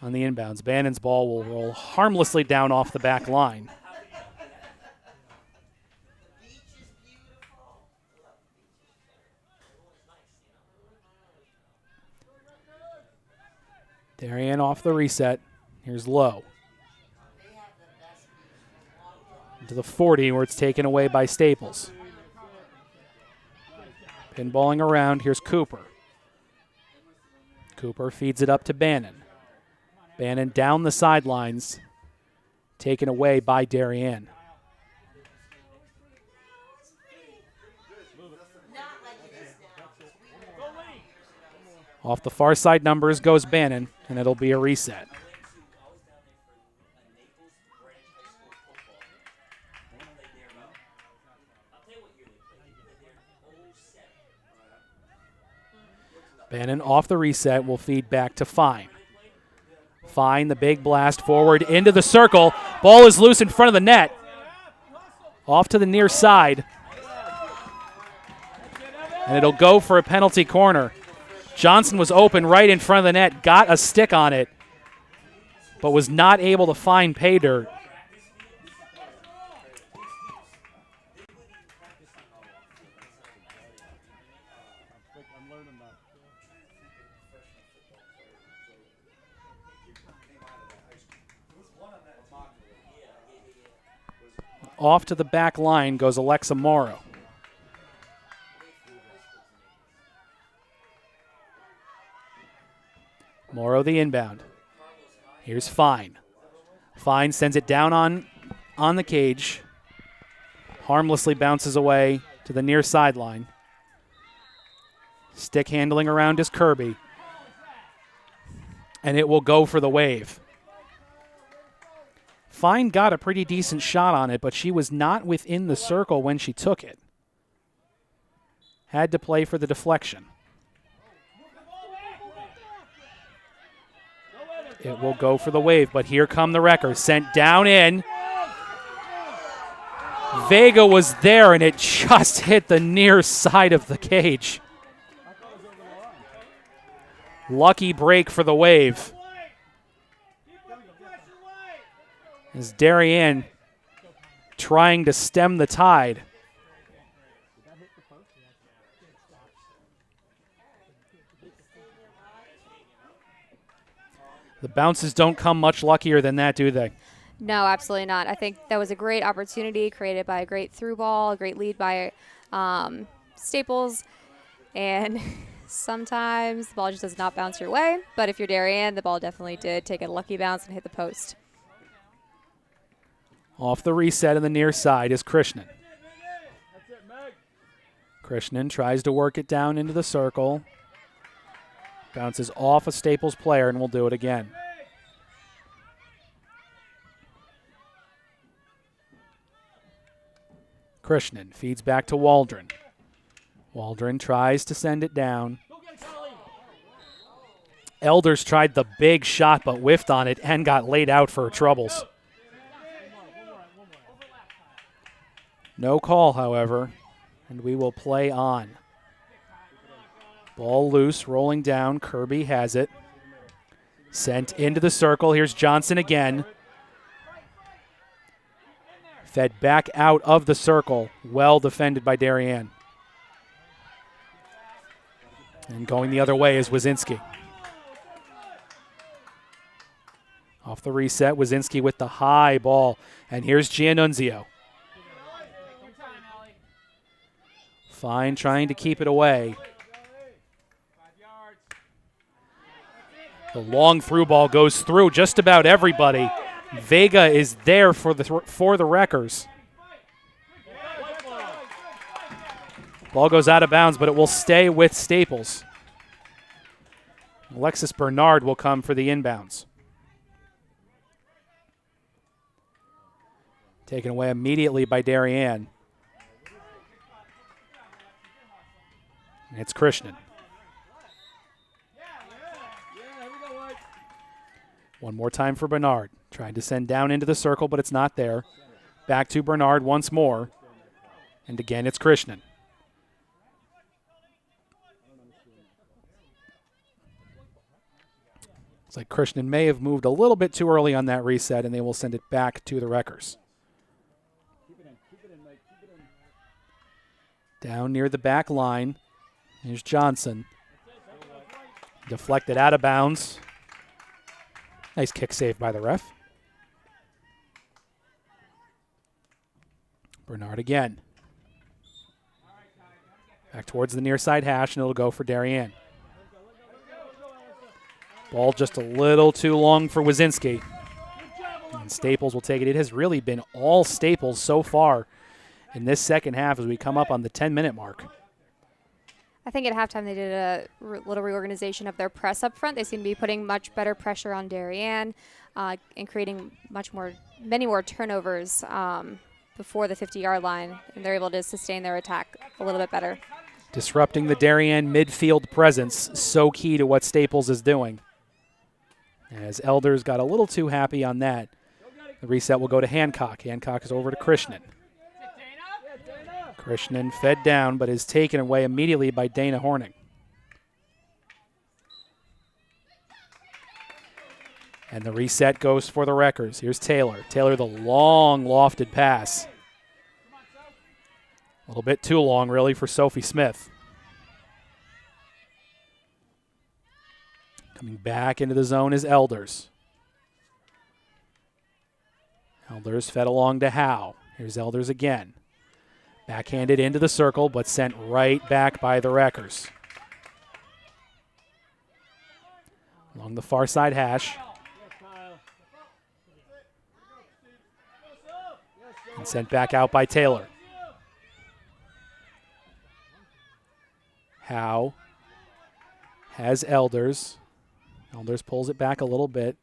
Speaker 1: on the inbounds. Bannon's ball will roll harmlessly down off the back line. Darien off the reset. Here's Lowe. Into the 40 where it's taken away by Staples. Pinballing around. Here's Cooper. Cooper feeds it up to Bannon. Bannon down the sidelines. Taken away by Darien. Off the far side numbers goes Bannon, and it'll be a reset. Bannon off the reset will feed back to Fine. Fine, the big blast forward into the circle. Ball is loose in front of the net. Off to the near side. And it'll go for a penalty corner. Johnson was open right in front of the net, got a stick on it, but was not able to find pay dirt. Off to the back line goes Alexa Morrow. Morrow the inbound. Here's Fine. Fine sends it down on the cage. Harmlessly bounces away to the near sideline. Stick handling around is Kirby. And it will go for the wave. Fine got a pretty decent shot on it, but she was not within the circle when she took it. Had to play for the deflection. It will go for the wave, but here come the Wreckers. Sent down in. Vega was there, and it just hit the near side of the cage. Lucky break for the wave. As Darien trying to stem the tide. The bounces don't come much luckier than that, do they?
Speaker 2: No, absolutely not. I think that was a great opportunity created by a great through ball, a great lead by Staples. And sometimes the ball just does not bounce your way. But if you're Darien, the ball definitely did take a lucky bounce and hit the post.
Speaker 1: Off the reset on the near side is Krishnan. Krishnan tries to work it down into the circle. Bounces off a Staples player and will do it again. Krishnan feeds back to Waldron. Waldron tries to send it down. Elders tried the big shot but whiffed on it and got laid out for troubles. No call, however, and we will play on. Ball loose, rolling down. Kirby has it. Sent into the circle. Here's Johnson again. Fed back out of the circle. Well defended by Darien. And going the other way is Wazinski. Off the reset, Wazinski with the high ball. And here's Giannunzio. Fine, trying to keep it away. The long through ball goes through just about everybody. Vega is there for the Wreckers. Ball goes out of bounds, but it will stay with Staples. Alexis Bernard will come for the inbounds. Taken away immediately by Darien. And it's Krishnan. One more time for Bernard. Trying to send down into the circle, but it's not there. Back to Bernard once more. And again, it's Krishnan. It's like Krishnan may have moved a little bit too early on that reset, and they will send it back to the Wreckers. Down near the back line. Here's Johnson. Deflected out of bounds. Nice kick save by the ref. Bernard again. Back towards the near side hash, and it'll go for Darien. Ball just a little too long for Wazinski. And Staples will take it. It has really been all Staples so far in this second half as we come up on the 10-minute mark.
Speaker 2: I think at halftime they did a little reorganization of their press up front. They seem to be putting much better pressure on Darien and creating many more turnovers before the 50-yard line, and they're able to sustain their attack a little bit better.
Speaker 1: Disrupting the Darien midfield presence, so key to what Staples is doing. As Elders got a little too happy on that, the reset will go to Hancock. Hancock is over to Krishnan. Krishnan fed down, but is taken away immediately by Dana Horning. And the reset goes for the Wreckers. Here's Taylor. Taylor, the long lofted pass. A little bit too long, really, for Sophie Smith. Coming back into the zone is Elders. Elders fed along to Howe. Here's Elders again. Backhanded into the circle, but sent right back by the Wreckers. Along the far side hash. And sent back out by Taylor. Howe has Elders. Elders pulls it back a little bit.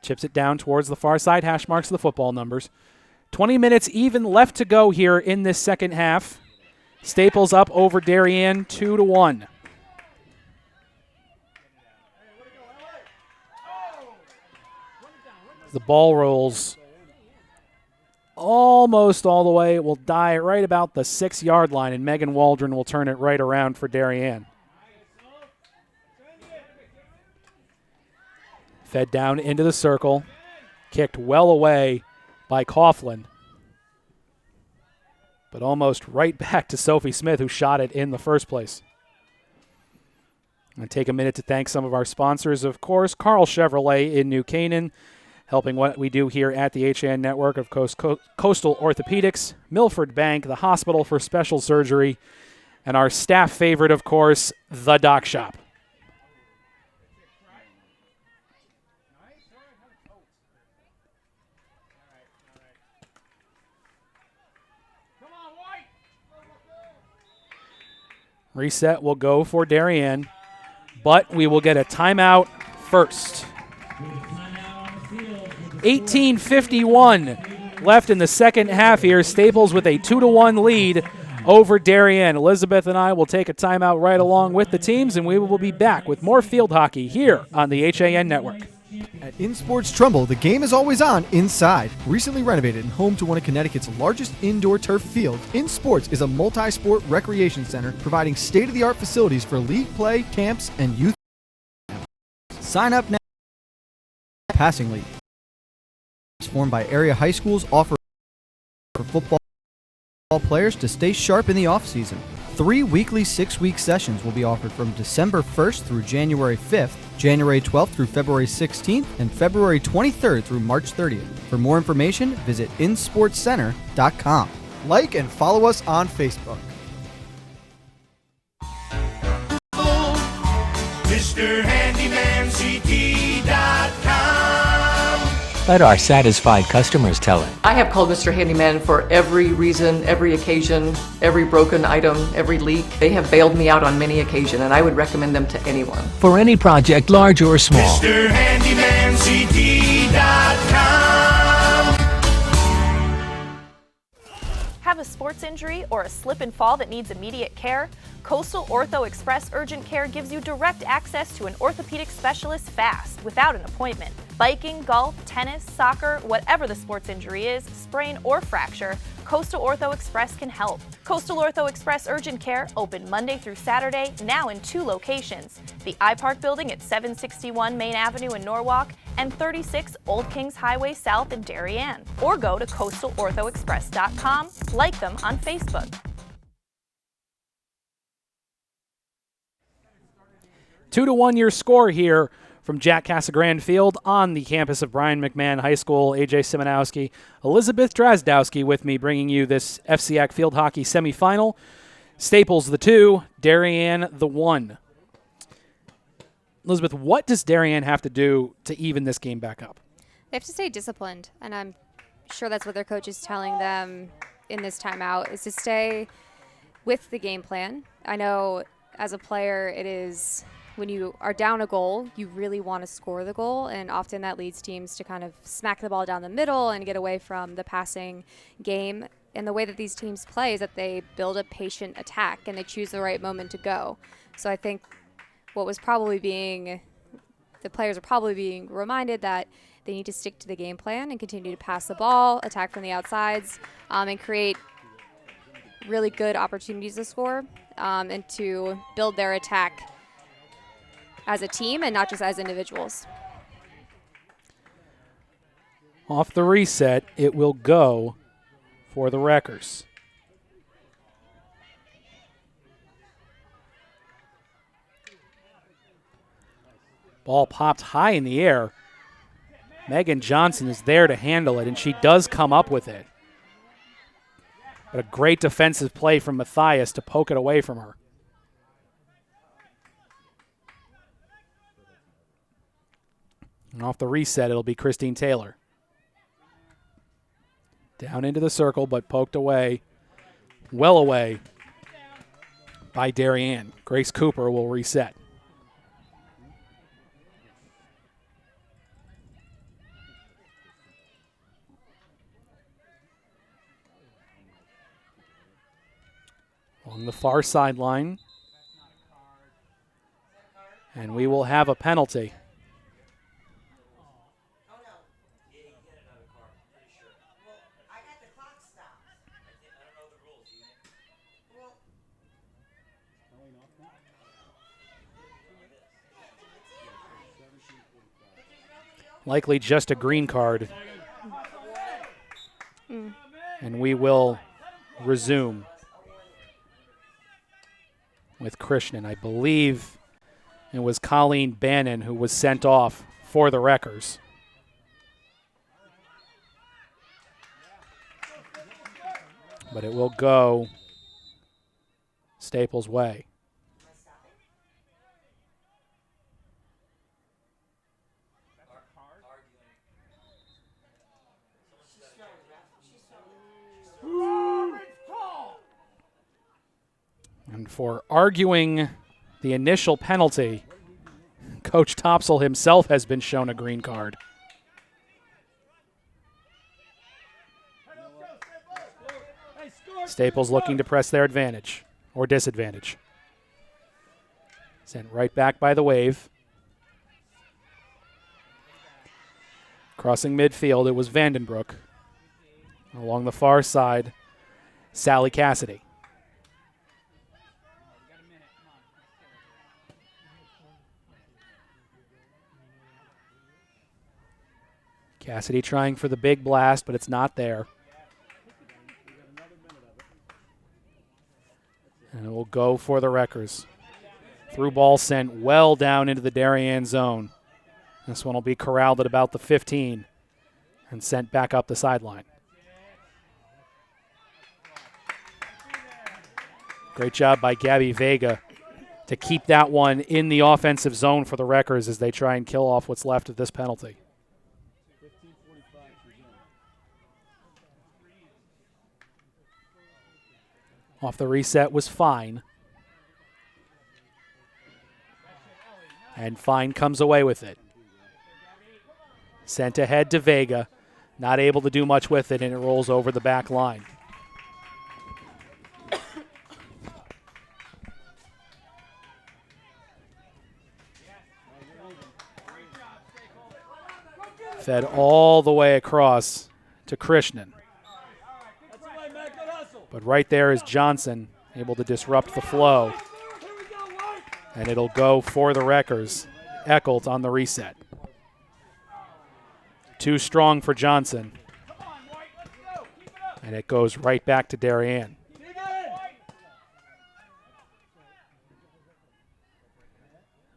Speaker 1: Chips it down towards the far side hash marks the football numbers. 20 minutes even left to go here in this second half. Staples up over Darien 2-1. The ball rolls almost all the way. It will die right about the 6-yard line, and Megan Waldron will turn it right around for Darien. Fed down into the circle. Kicked well away by Coughlin, but almost right back to Sophie Smith, who shot it in the first place. I'm going to take a minute to thank some of our sponsors, of course. Carl Chevrolet in New Canaan, helping what we do here at the HAN Network of Coastal Orthopedics, Milford Bank, the Hospital for Special Surgery, and our staff favorite, of course, the Doc Shop. Reset will go for Darien. but we will get a timeout first. 18:51 left in the second half here. Staples with a 2-1 lead over Darien. Elizabeth and I will take a timeout right along with the teams, and we will be back with more field hockey here on the HAN Network.
Speaker 10: At In Sports Trumbull, the game is always on inside. Recently renovated and home to one of Connecticut's largest indoor turf fields, In Sports is a multi-sport recreation center providing state-of-the-art facilities for league play, camps, and youth. Sign up now. Passing League. Formed by area high schools, offer for football players to stay sharp in the off-season. 3 weekly 6-week sessions will be offered from December 1st through January 5th, January 12th through February 16th, and February 23rd through March 30th. For more information, visit insportscenter.com. Like and follow us on Facebook.
Speaker 3: MrHandymanCT.com.
Speaker 18: Let our satisfied customers tell it.
Speaker 19: I have called Mr. Handyman for every reason, every occasion, every broken item, every leak. They have bailed me out on many occasions, and I would recommend them to anyone.
Speaker 18: For any project, large or small.
Speaker 3: MrHandymanCT.com.
Speaker 5: Have a sports injury or a slip and fall that needs immediate care? Coastal Ortho Express Urgent Care gives you direct access to an orthopedic specialist fast, without an appointment. Biking, golf, tennis, soccer, whatever the sports injury is, sprain or fracture, Coastal Ortho Express can help. Coastal Ortho Express Urgent Care, open Monday through Saturday, now in 2 locations. The iPark building at 761 Main Avenue in Norwalk and 36 Old Kings Highway South in Darien. Or go to coastalorthoexpress.com, like them on Facebook.
Speaker 1: 2-1 your score here from Jack Casagrande Field on the campus of Brian McMahon High School. AJ Simonowski, Elizabeth Drozdowski with me, bringing you this FCIAC field hockey semifinal. Staples the 2, Darien the 1. Elizabeth, what does Darien have to do to even this game back up?
Speaker 2: They have to stay disciplined, and I'm sure that's what their coach is telling them in this timeout, is to stay with the game plan. I know as a player it is, when you are down a goal, you really want to score the goal, and often that leads teams to kind of smack the ball down the middle and get away from the passing game. And the way that these teams play is that they build a patient attack and they choose the right moment to go. So I think what was probably being, the players are probably being reminded that they need to stick to the game plan and continue to pass the ball, attack from the outsides, and create really good opportunities to score, and to build their attack as a team and not just as individuals.
Speaker 1: Off the reset, it will go for the Wreckers. Ball popped high in the air. Megan Johnson is there to handle it, and she does come up with it. But a great defensive play from Matthias to poke it away from her. And off the reset, it'll be Christine Taylor. Down into the circle, but poked away, well away by Darien. Grace Cooper will reset. On the far sideline. And we will have a penalty. Likely just a green card. And we will resume with Krishnan. I believe it was Colleen Bannon who was sent off for the Wreckers. But it will go Staples' way. And for arguing the initial penalty, Coach Topsel himself has been shown a green card. Staples looking to press their advantage or disadvantage. Sent right back by the Wave. Crossing midfield, it was Vandenbroek. Along the far side, Sally Cassidy. Cassidy trying for the big blast, but it's not there. And it will go for the Wreckers. Through ball sent well down into the Darien zone. This one will be corralled at about the 15 and sent back up the sideline. Great job by Gabby Vega to keep that one in the offensive zone for the Wreckers as they try and kill off what's left of this penalty. Off the reset was Fine. And Fine comes away with it. Sent ahead to Vega. Not able to do much with it, and it rolls over the back line. Fed all the way across to Krishnan. But right there is Johnson able to disrupt the flow. And it'll go for the Wreckers. Eccles on the reset. Too strong for Johnson. And it goes right back to Darien.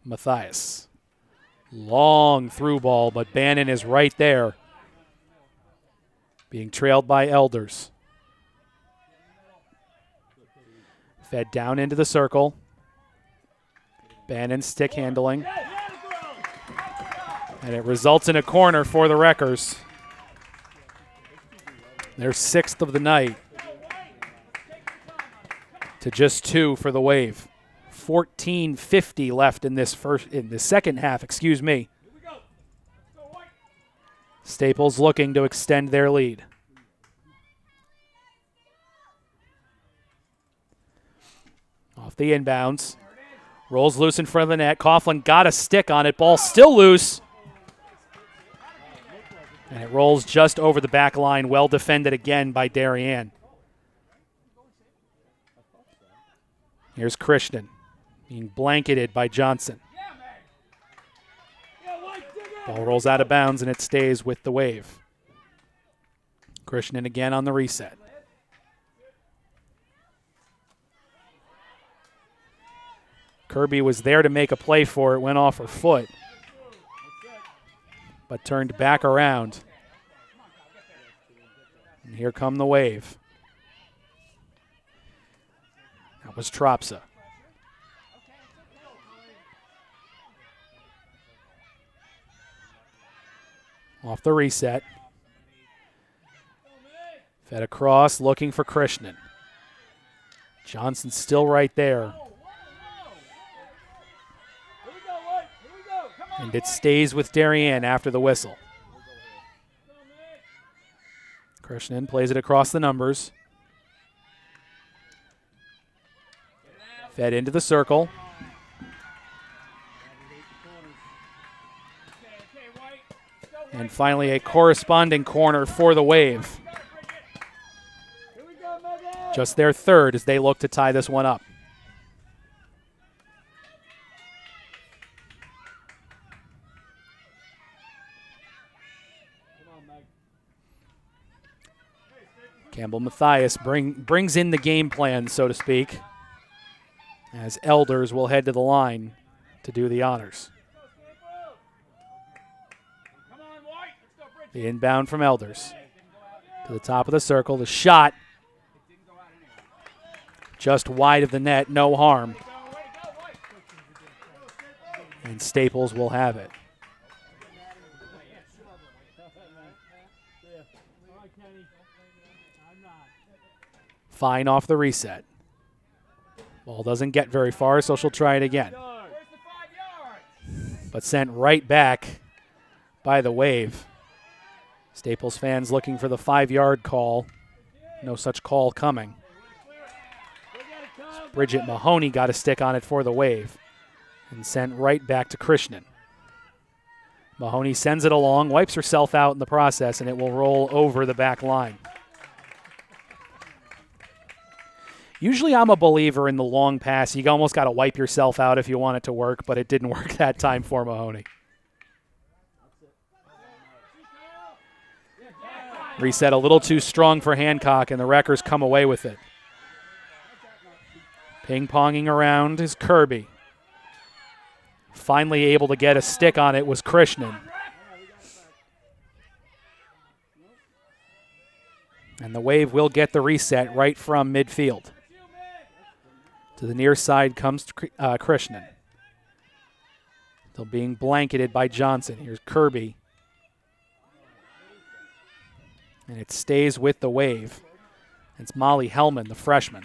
Speaker 1: Matthias. Long through ball, but Bannon is right there. Being trailed by Elders. Fed down into the circle. Bannon stick handling. And it results in a corner for the Wreckers. Their 6th of the night. To just 2 for the Wave. 14:50 left in the second half, excuse me. Staples looking to extend their lead. Off the inbounds. Rolls loose in front of the net. Coughlin got a stick on it. Ball still loose. And it rolls just over the back line. Well defended again by Darien. Here's Krishnan being blanketed by Johnson. Ball rolls out of bounds and it stays with the Wave. Krishnan again on the reset. Kirby was there to make a play for it, went off her foot, but turned back around. And here come the Wave. That was Tropsa. Off the reset. Fed across, looking for Krishnan. Johnson still right there. And it stays with Darien after the whistle. Krishnan plays it across the numbers. Fed into the circle. And finally a corresponding corner for the Wave. Just their 3rd as they look to tie this one up. Campbell Matthias brings in the game plan, so to speak, as Elders will head to the line to do the honors. The inbound from Elders to the top of the circle. The shot just wide of the net, no harm. And Staples will have it. Fine off the reset. Ball doesn't get very far, so she'll try it again. but sent right back by the Wave. Staples fans looking for the 5-yard call. No such call coming. Bridget Mahoney got a stick on it for the Wave and sent right back to Krishnan. Mahoney sends it along, wipes herself out in the process, and it will roll over the back line. Usually I'm a believer in the long pass. You almost got to wipe yourself out if you want it to work, but it didn't work that time for Mahoney. Reset a little too strong for Hancock, and the Wreckers come away with it. Ping-ponging around is Kirby. Finally able to get a stick on it was Krishnan. And the Wave will get the reset right from midfield. To the near side comes Krishnan. Still being blanketed by Johnson. Here's Kirby. And it stays with the Wave. It's Molly Hellman, the freshman.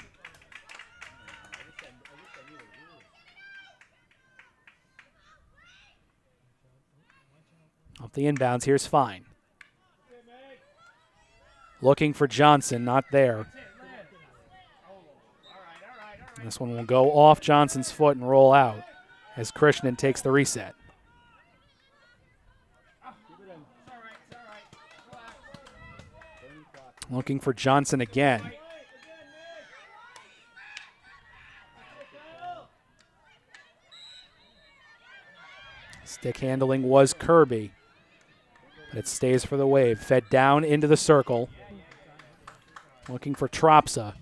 Speaker 1: Off the inbounds, here's Fine. Looking for Johnson, not there. This one will go off Johnson's foot and roll out as Krishnan takes the reset. Looking for Johnson again. Stick handling was Kirby, but it stays for the Wave. Fed down into the circle. Looking for Tropsa,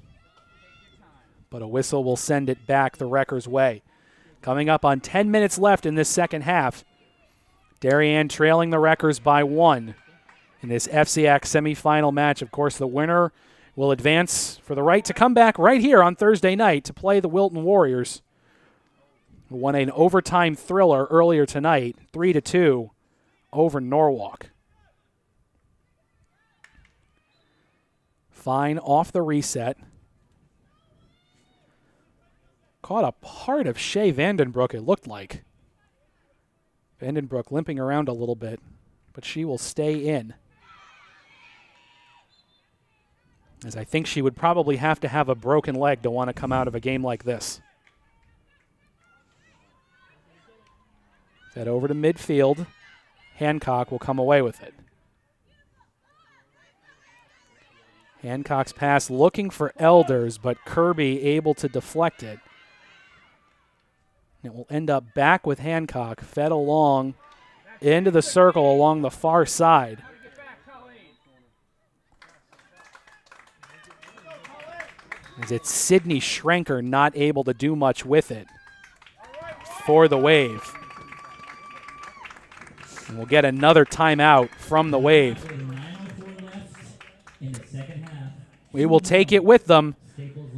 Speaker 1: but a whistle will send it back the Wreckers' way. Coming up on 10 minutes left in this second half. Darien trailing the Wreckers by 1 in this FCIAC semifinal match. Of course, the winner will advance for the right to come back right here on Thursday night to play the Wilton Warriors, who won an overtime thriller earlier tonight, 3-2 over Norwalk. Fine off the reset. Caught a part of Shea Vandenbroek, it looked like. Vandenbroek limping around a little bit, but she will stay in, as I think she would probably have to have a broken leg to want to come out of a game like this. Fed over to midfield. Hancock will come away with it. Hancock's pass looking for Elders, but Kirby able to deflect it. It will end up back with Hancock, fed along into the circle along the far side. As it's Sydney Schrenker not able to do much with it for the Wave. And we'll get another timeout from the Wave. We will take it with them.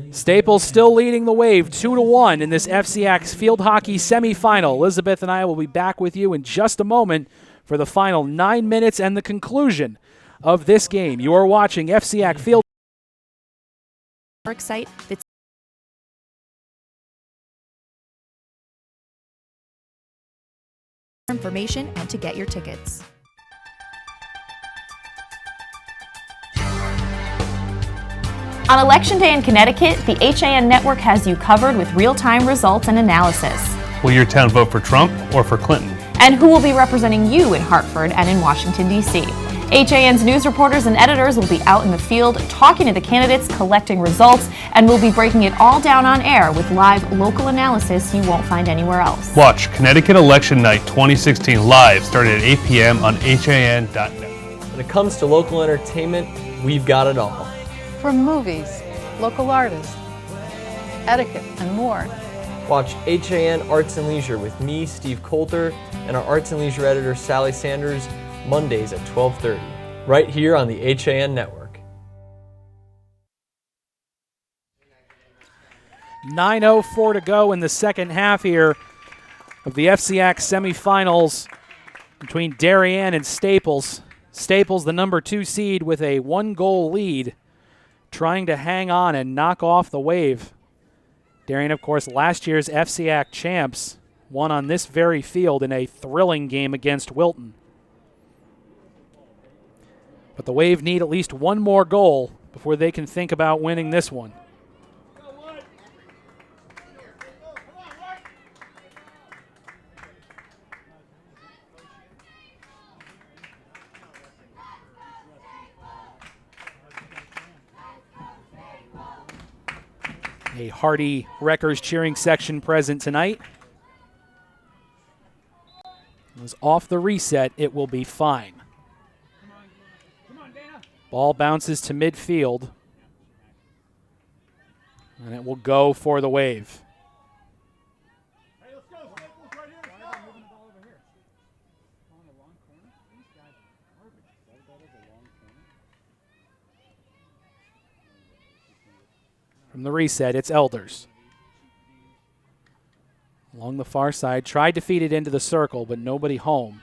Speaker 1: Staples still leading the Wave 2-1 in this FCIAC field hockey semifinal. Elizabeth and I will be back with you in just a moment for the final 9 minutes and the conclusion of this game. You are watching FCIAC field
Speaker 9: site that's information and to get your tickets.
Speaker 5: On Election Day in Connecticut, the HAN network has you covered with real-time results and analysis.
Speaker 8: Will your town vote for Trump or for Clinton?
Speaker 5: And who will be representing you in Hartford and in Washington, D.C.? HAN's news reporters and editors will be out in the field talking to the candidates, collecting results, and we'll be breaking it all down on air with live local analysis you won't find anywhere else.
Speaker 8: Watch Connecticut Election Night 2016 live starting at 8 p.m. on HAN.net.
Speaker 6: When it comes to local entertainment, we've got it all.
Speaker 7: From movies, local artists, etiquette, and more.
Speaker 6: Watch HAN Arts and Leisure with me, Steve Coulter, and our Arts and Leisure editor, Sally Sanders, Mondays at 12:30, right here on the HAN network.
Speaker 1: 9:04 to go in the second half here of the FCIAC semifinals between Darien and Staples. Staples, the number 2 seed, with a 1-goal lead, trying to hang on and knock off the Wave. Darien, of course, last year's FCIAC champs, won on this very field in a thrilling game against Wilton. But the Wave need at least one more goal before they can think about winning this one. A hearty Wreckers cheering section present tonight. It was off the reset, it will be fine. Ball bounces to midfield, and it will go for the Wave. From the reset, it's Elders. Along the far side, tried to feed it into the circle, but nobody home.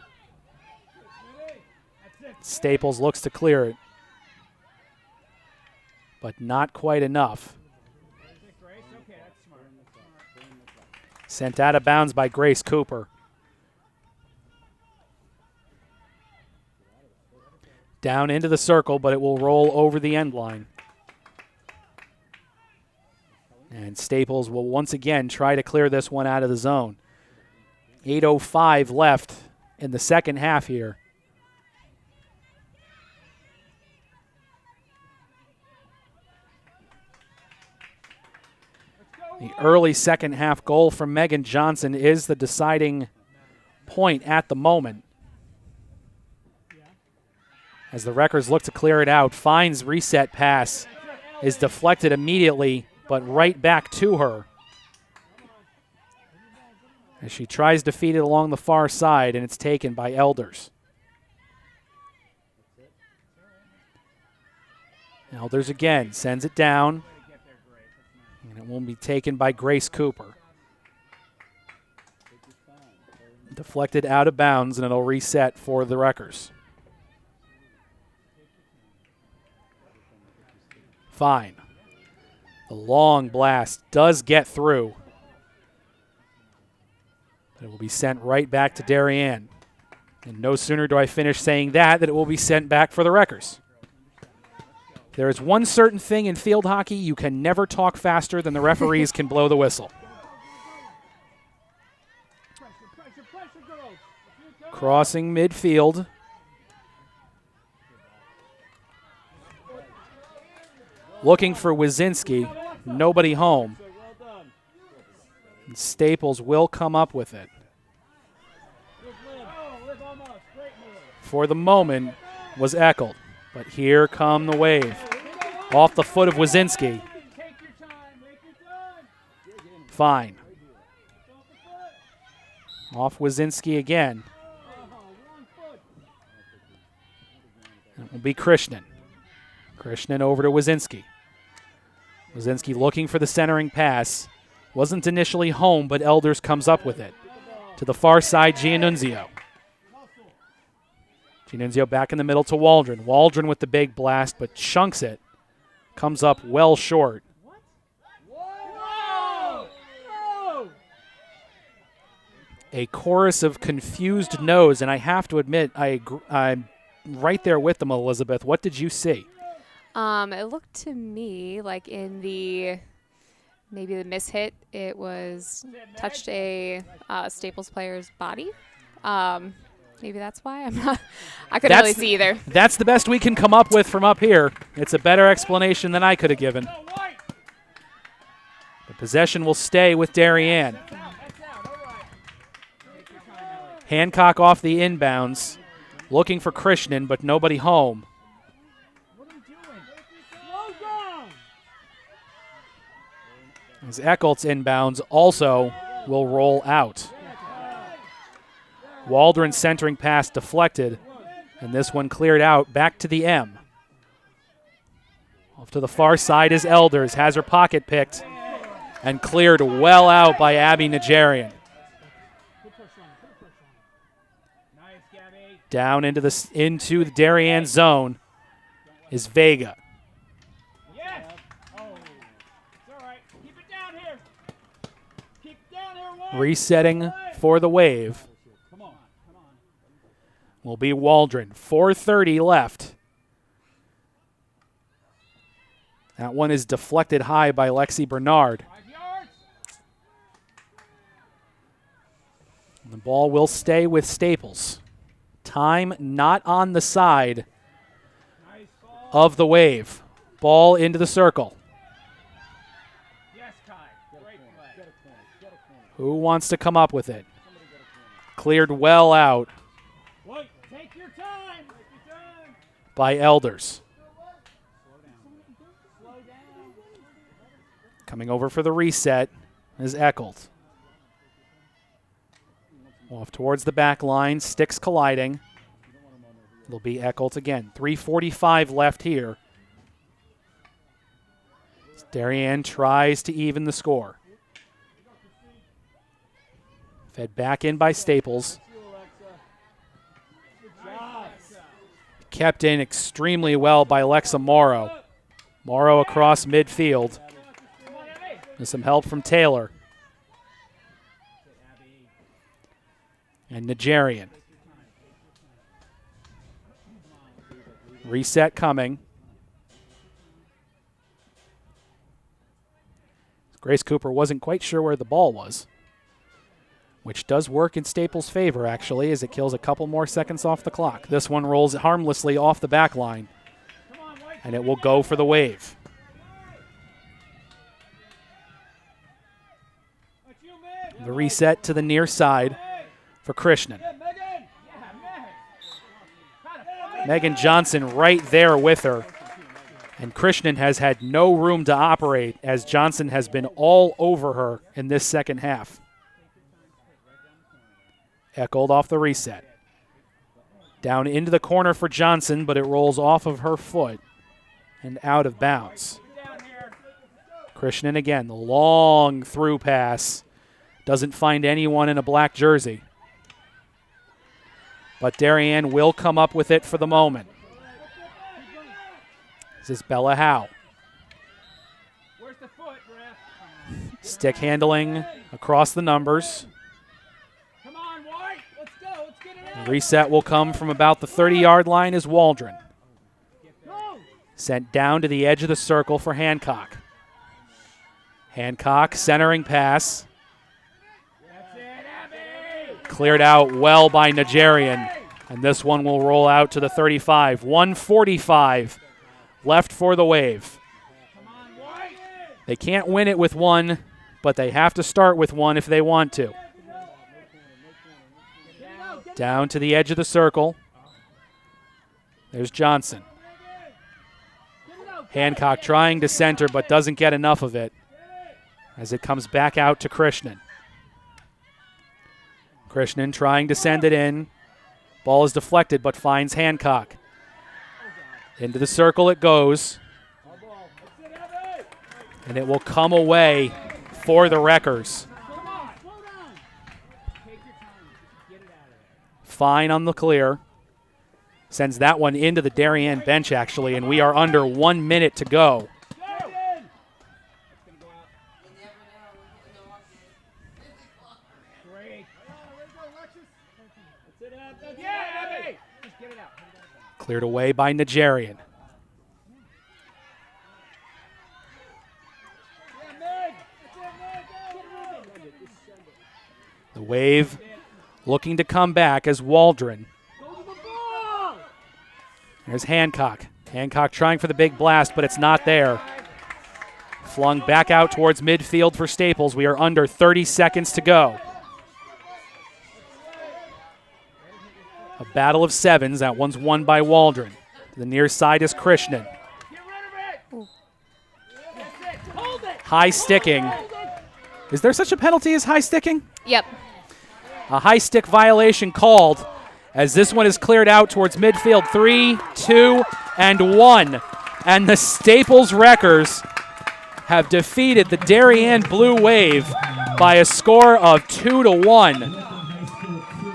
Speaker 1: Staples looks to clear it, but not quite enough. Sent out of bounds by Grace Cooper. Down into the circle, but it will roll over the end line. And Staples will once again try to clear this one out of the zone. 8:05 left in the second half here. The early second half goal from Megan Johnson is the deciding point at the moment. As the Wreckers look to clear it out, finds reset pass, is deflected immediately, but right back to her as she tries to feed it along the far side, and it's taken by Elders. Elders again sends it down, and it will be taken by Grace Cooper. Deflected out of bounds, and it'll reset for the Wreckers. Fine. The long blast does get through. But it will be sent right back to Darien. And no sooner do I finish saying that it will be sent back for the Wreckers. There is one certain thing in field hockey: you can never talk faster than the referees can blow the whistle. Crossing midfield. Looking for Wazinski. Nobody home. And Staples will come up with it. For the moment was Eckel. But here come the Wave. Off the foot of Wazinski. Fine. Off Wazinski again. And it will be Krishnan. Krishnan over to Wazinski. Wazinski looking for the centering pass. Wasn't initially home, but Elders comes up with it. To the far side, Giannunzio. Giannunzio back in the middle to Waldron. Waldron with the big blast, but chunks it. Comes up well short. A chorus of confused no's, and I have to admit, I'm right there with them, Elizabeth. What did you see?
Speaker 2: It looked to me like in the maybe the mishit, it was touched a Staples player's body. Maybe that's why I'm not. I couldn't really see either.
Speaker 1: That's the best we can come up with from up here. It's a better explanation than I could have given. The possession will stay with Darien. Hancock off the inbounds, looking for Krishnan, but nobody home. As Eckelt's inbounds also will roll out. Waldron centering pass deflected, and this one cleared out back to the M. Off to the far side is Elders, has her pocket picked, and cleared well out by Abby Najarian. Down into the Darien zone is Vega. Resetting for the Wave will be Waldron. 4:30 left. That one is deflected high by Lexi Bernard. And the ball will stay with Staples. Time not on the side of the Wave. Ball into the circle. Who wants to come up with it? Cleared well out by Elders. Coming over for the reset is Echolt. Off towards the back line, sticks colliding. It'll be Echolt again. 3:45 left here. Darien tries to even the score. Fed back in by Staples. Kept in extremely well by Alexa Morrow. Morrow across midfield. With some help from Taylor. And Nigerian. Reset coming. Grace Cooper wasn't quite sure where the ball was, which does work in Staples' favor, actually, as it kills a couple more seconds off the clock. This one rolls harmlessly off the back line, and it will go for the Wave. The reset to the near side for Krishnan. Megan Johnson right there with her. And Krishnan has had no room to operate as Johnson has been all over her in this second half. Echoed off the reset. Down into the corner for Johnson, but it rolls off of her foot and out of bounds. Krishnan again, the long through pass. Doesn't find anyone in a black jersey. But Darien will come up with it for the moment. This is Bella Howe. Stick handling across the numbers. Reset will come from about the 30-yard line as Waldron. Sent down to the edge of the circle for Hancock. Hancock centering pass. Cleared out well by Nigerian. And this one will roll out to the 35. 1:45 left for the Wave. They can't win it with one, but they have to start with one if they want to. Down to the edge of the circle. There's Johnson. Hancock trying to center but doesn't get enough of it as it comes back out to Krishnan. Krishnan trying to send it in. Ball is deflected but finds Hancock. Into the circle it goes. And it will come away for the Wreckers. Fine on the clear. Sends that one into the Darien bench, actually, and we are under 1 minute to go. Cleared away by Nigerian. The Wave looking to come back as Waldron. There's Hancock. Hancock trying for the big blast, but it's not there. Flung back out towards midfield for Staples. We are under 30 seconds to go. A battle of sevens. That one's won by Waldron. To the near side is Krishnan. High sticking. Is there such a penalty as high sticking?
Speaker 2: Yep.
Speaker 1: A high stick violation called as this one is cleared out towards midfield. 3, 2, and 1. And the Staples Wreckers have defeated the Darien Blue Wave by a score of 2-1.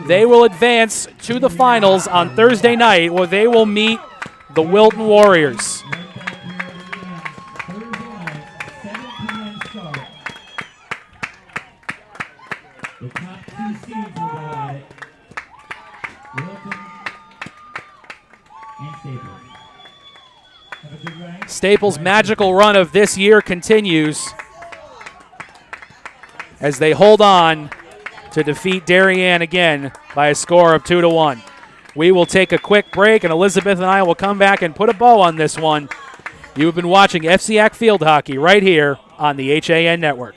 Speaker 1: They will advance to the finals on Thursday night where they will meet the Wilton Warriors.
Speaker 4: The top 2 seeds will go at it. Wilton and Staples. Have a good ride.
Speaker 1: Staples' magical run of this year continues as they hold on to defeat Darien again by a score of 2-1. We will take a quick break, and Elizabeth and I will come back and put a bow on this one. You have been watching FCIAC Field Hockey right here on the HAN Network.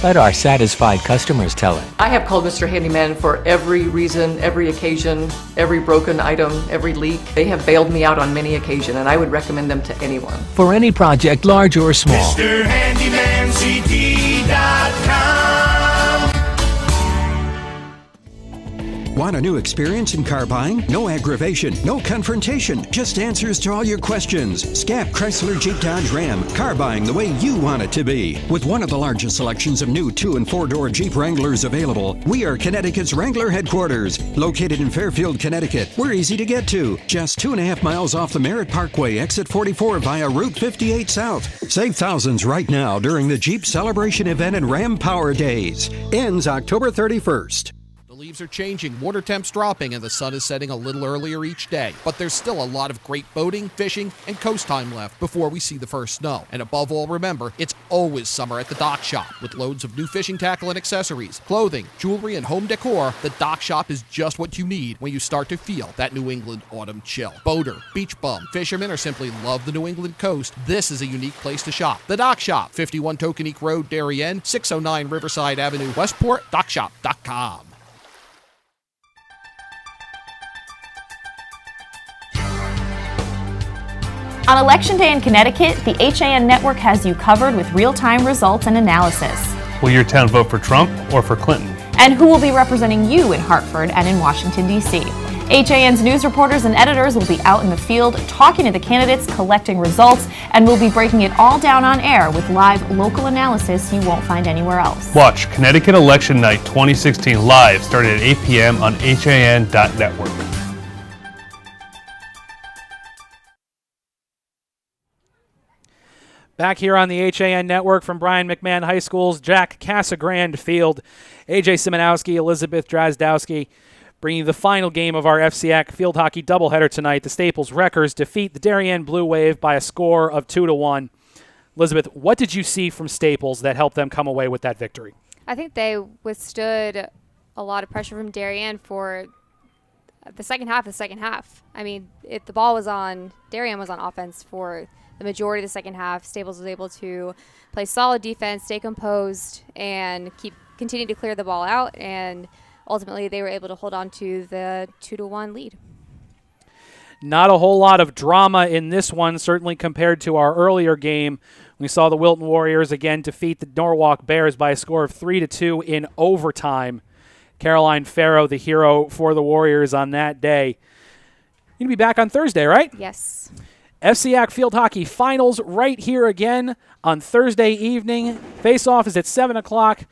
Speaker 18: Let our satisfied customers tell it.
Speaker 19: I have called Mr. Handyman for every reason, every occasion, every broken item, every leak. They have bailed me out on many occasions, and I would recommend them to anyone.
Speaker 18: For any project, large or small.
Speaker 12: MrHandymanCT.com. Want a new experience in car buying? No aggravation, no confrontation, just answers to all your questions. Scap Chrysler Jeep Dodge Ram, car buying the way you want it to be. With one of the largest selections of new 2- and 4-door Jeep Wranglers available, we are Connecticut's Wrangler headquarters. Located in Fairfield, Connecticut, we're easy to get to. Just 2.5 miles off the Merritt Parkway, exit 44 via Route 58 South. Save thousands right now during the Jeep Celebration event and Ram Power Days. Ends October 31st.
Speaker 20: The leaves are changing, water temps dropping, and the sun is setting a little earlier each day. But there's still a lot of great boating, fishing, and coast time left before we see the first snow. And above all, remember, it's always summer at the Dock Shop. With loads of new fishing tackle and accessories, clothing, jewelry, and home decor, the Dock Shop is just what you need when you start to feel that New England autumn chill. Boater, beach bum, fisherman, or simply love the New England coast, this is a unique place to shop. The Dock Shop, 51 Tokenique Road, Darien, 609 Riverside Avenue, Westport, dockshop.com.
Speaker 5: On Election Day in Connecticut, the HAN Network has you covered with real-time results and analysis.
Speaker 8: Will your town vote for Trump or for Clinton?
Speaker 5: And who will be representing you in Hartford and in Washington, D.C.? HAN's news reporters and editors will be out in the field talking to the candidates, collecting results, and we'll be breaking it all down on air with live local analysis you won't find anywhere else.
Speaker 8: Watch Connecticut Election Night 2016 live starting at 8 p.m. on HAN.network.
Speaker 1: Back here on the HAN Network from Brian McMahon High School's Jack Casagrande Field, AJ Simonowski, Elizabeth Drozdowski, bringing you the final game of our FCIAC Field Hockey doubleheader tonight. The Staples Wreckers defeat the Darien Blue Wave by a score of 2-1. Elizabeth, what did you see from Staples that helped them come away with that victory?
Speaker 2: I think they withstood a lot of pressure from Darien for the second half. I mean, the ball was on, Darien was on offense for the majority of the second half. Staples was able to play solid defense, stay composed, and continue to clear the ball out, and ultimately they were able to hold on to the 2-1 lead.
Speaker 1: Not a whole lot of drama in this one, certainly compared to our earlier game. We saw the Wilton Warriors again defeat the Norwalk Bears by a score of 3-2 in overtime. Caroline Farrow, the hero for the Warriors on that day. You're going to be back on Thursday, right?
Speaker 2: Yes.
Speaker 1: FCIAC Field Hockey Finals right here again on Thursday evening. Face-off is at 7 o'clock.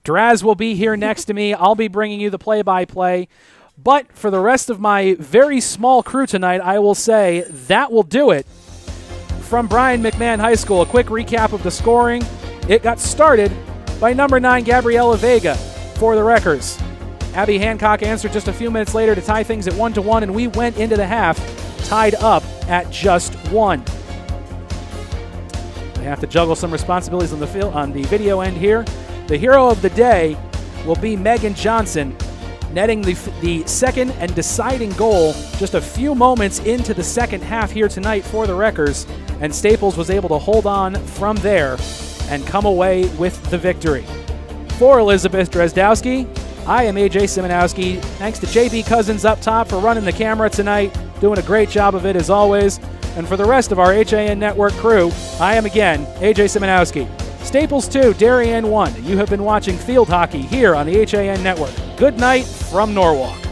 Speaker 1: Draz will be here next to me. I'll be bringing you the play-by-play. But for the rest of my very small crew tonight, I will say that will do it. From Brian McMahon High School, a quick recap of the scoring. It got started by number 9, Gabriella Vega for the Wreckers. Abby Hancock answered just a few minutes later to tie things at 1-1, and we went into the half tied up at just 1. I have to juggle some responsibilities on the video end here. The hero of the day will be Megan Johnson, netting the second and deciding goal just a few moments into the second half here tonight for the Wreckers, and Staples was able to hold on from there and come away with the victory. For Elizabeth Dresdowski, I am AJ Simonowski. Thanks to JB Cousins up top for running the camera tonight, doing a great job of it as always. And for the rest of our HAN Network crew, I am again AJ Simonowski. Staples 2, Darien 1. You have been watching field hockey here on the HAN Network. Good night from Norwalk.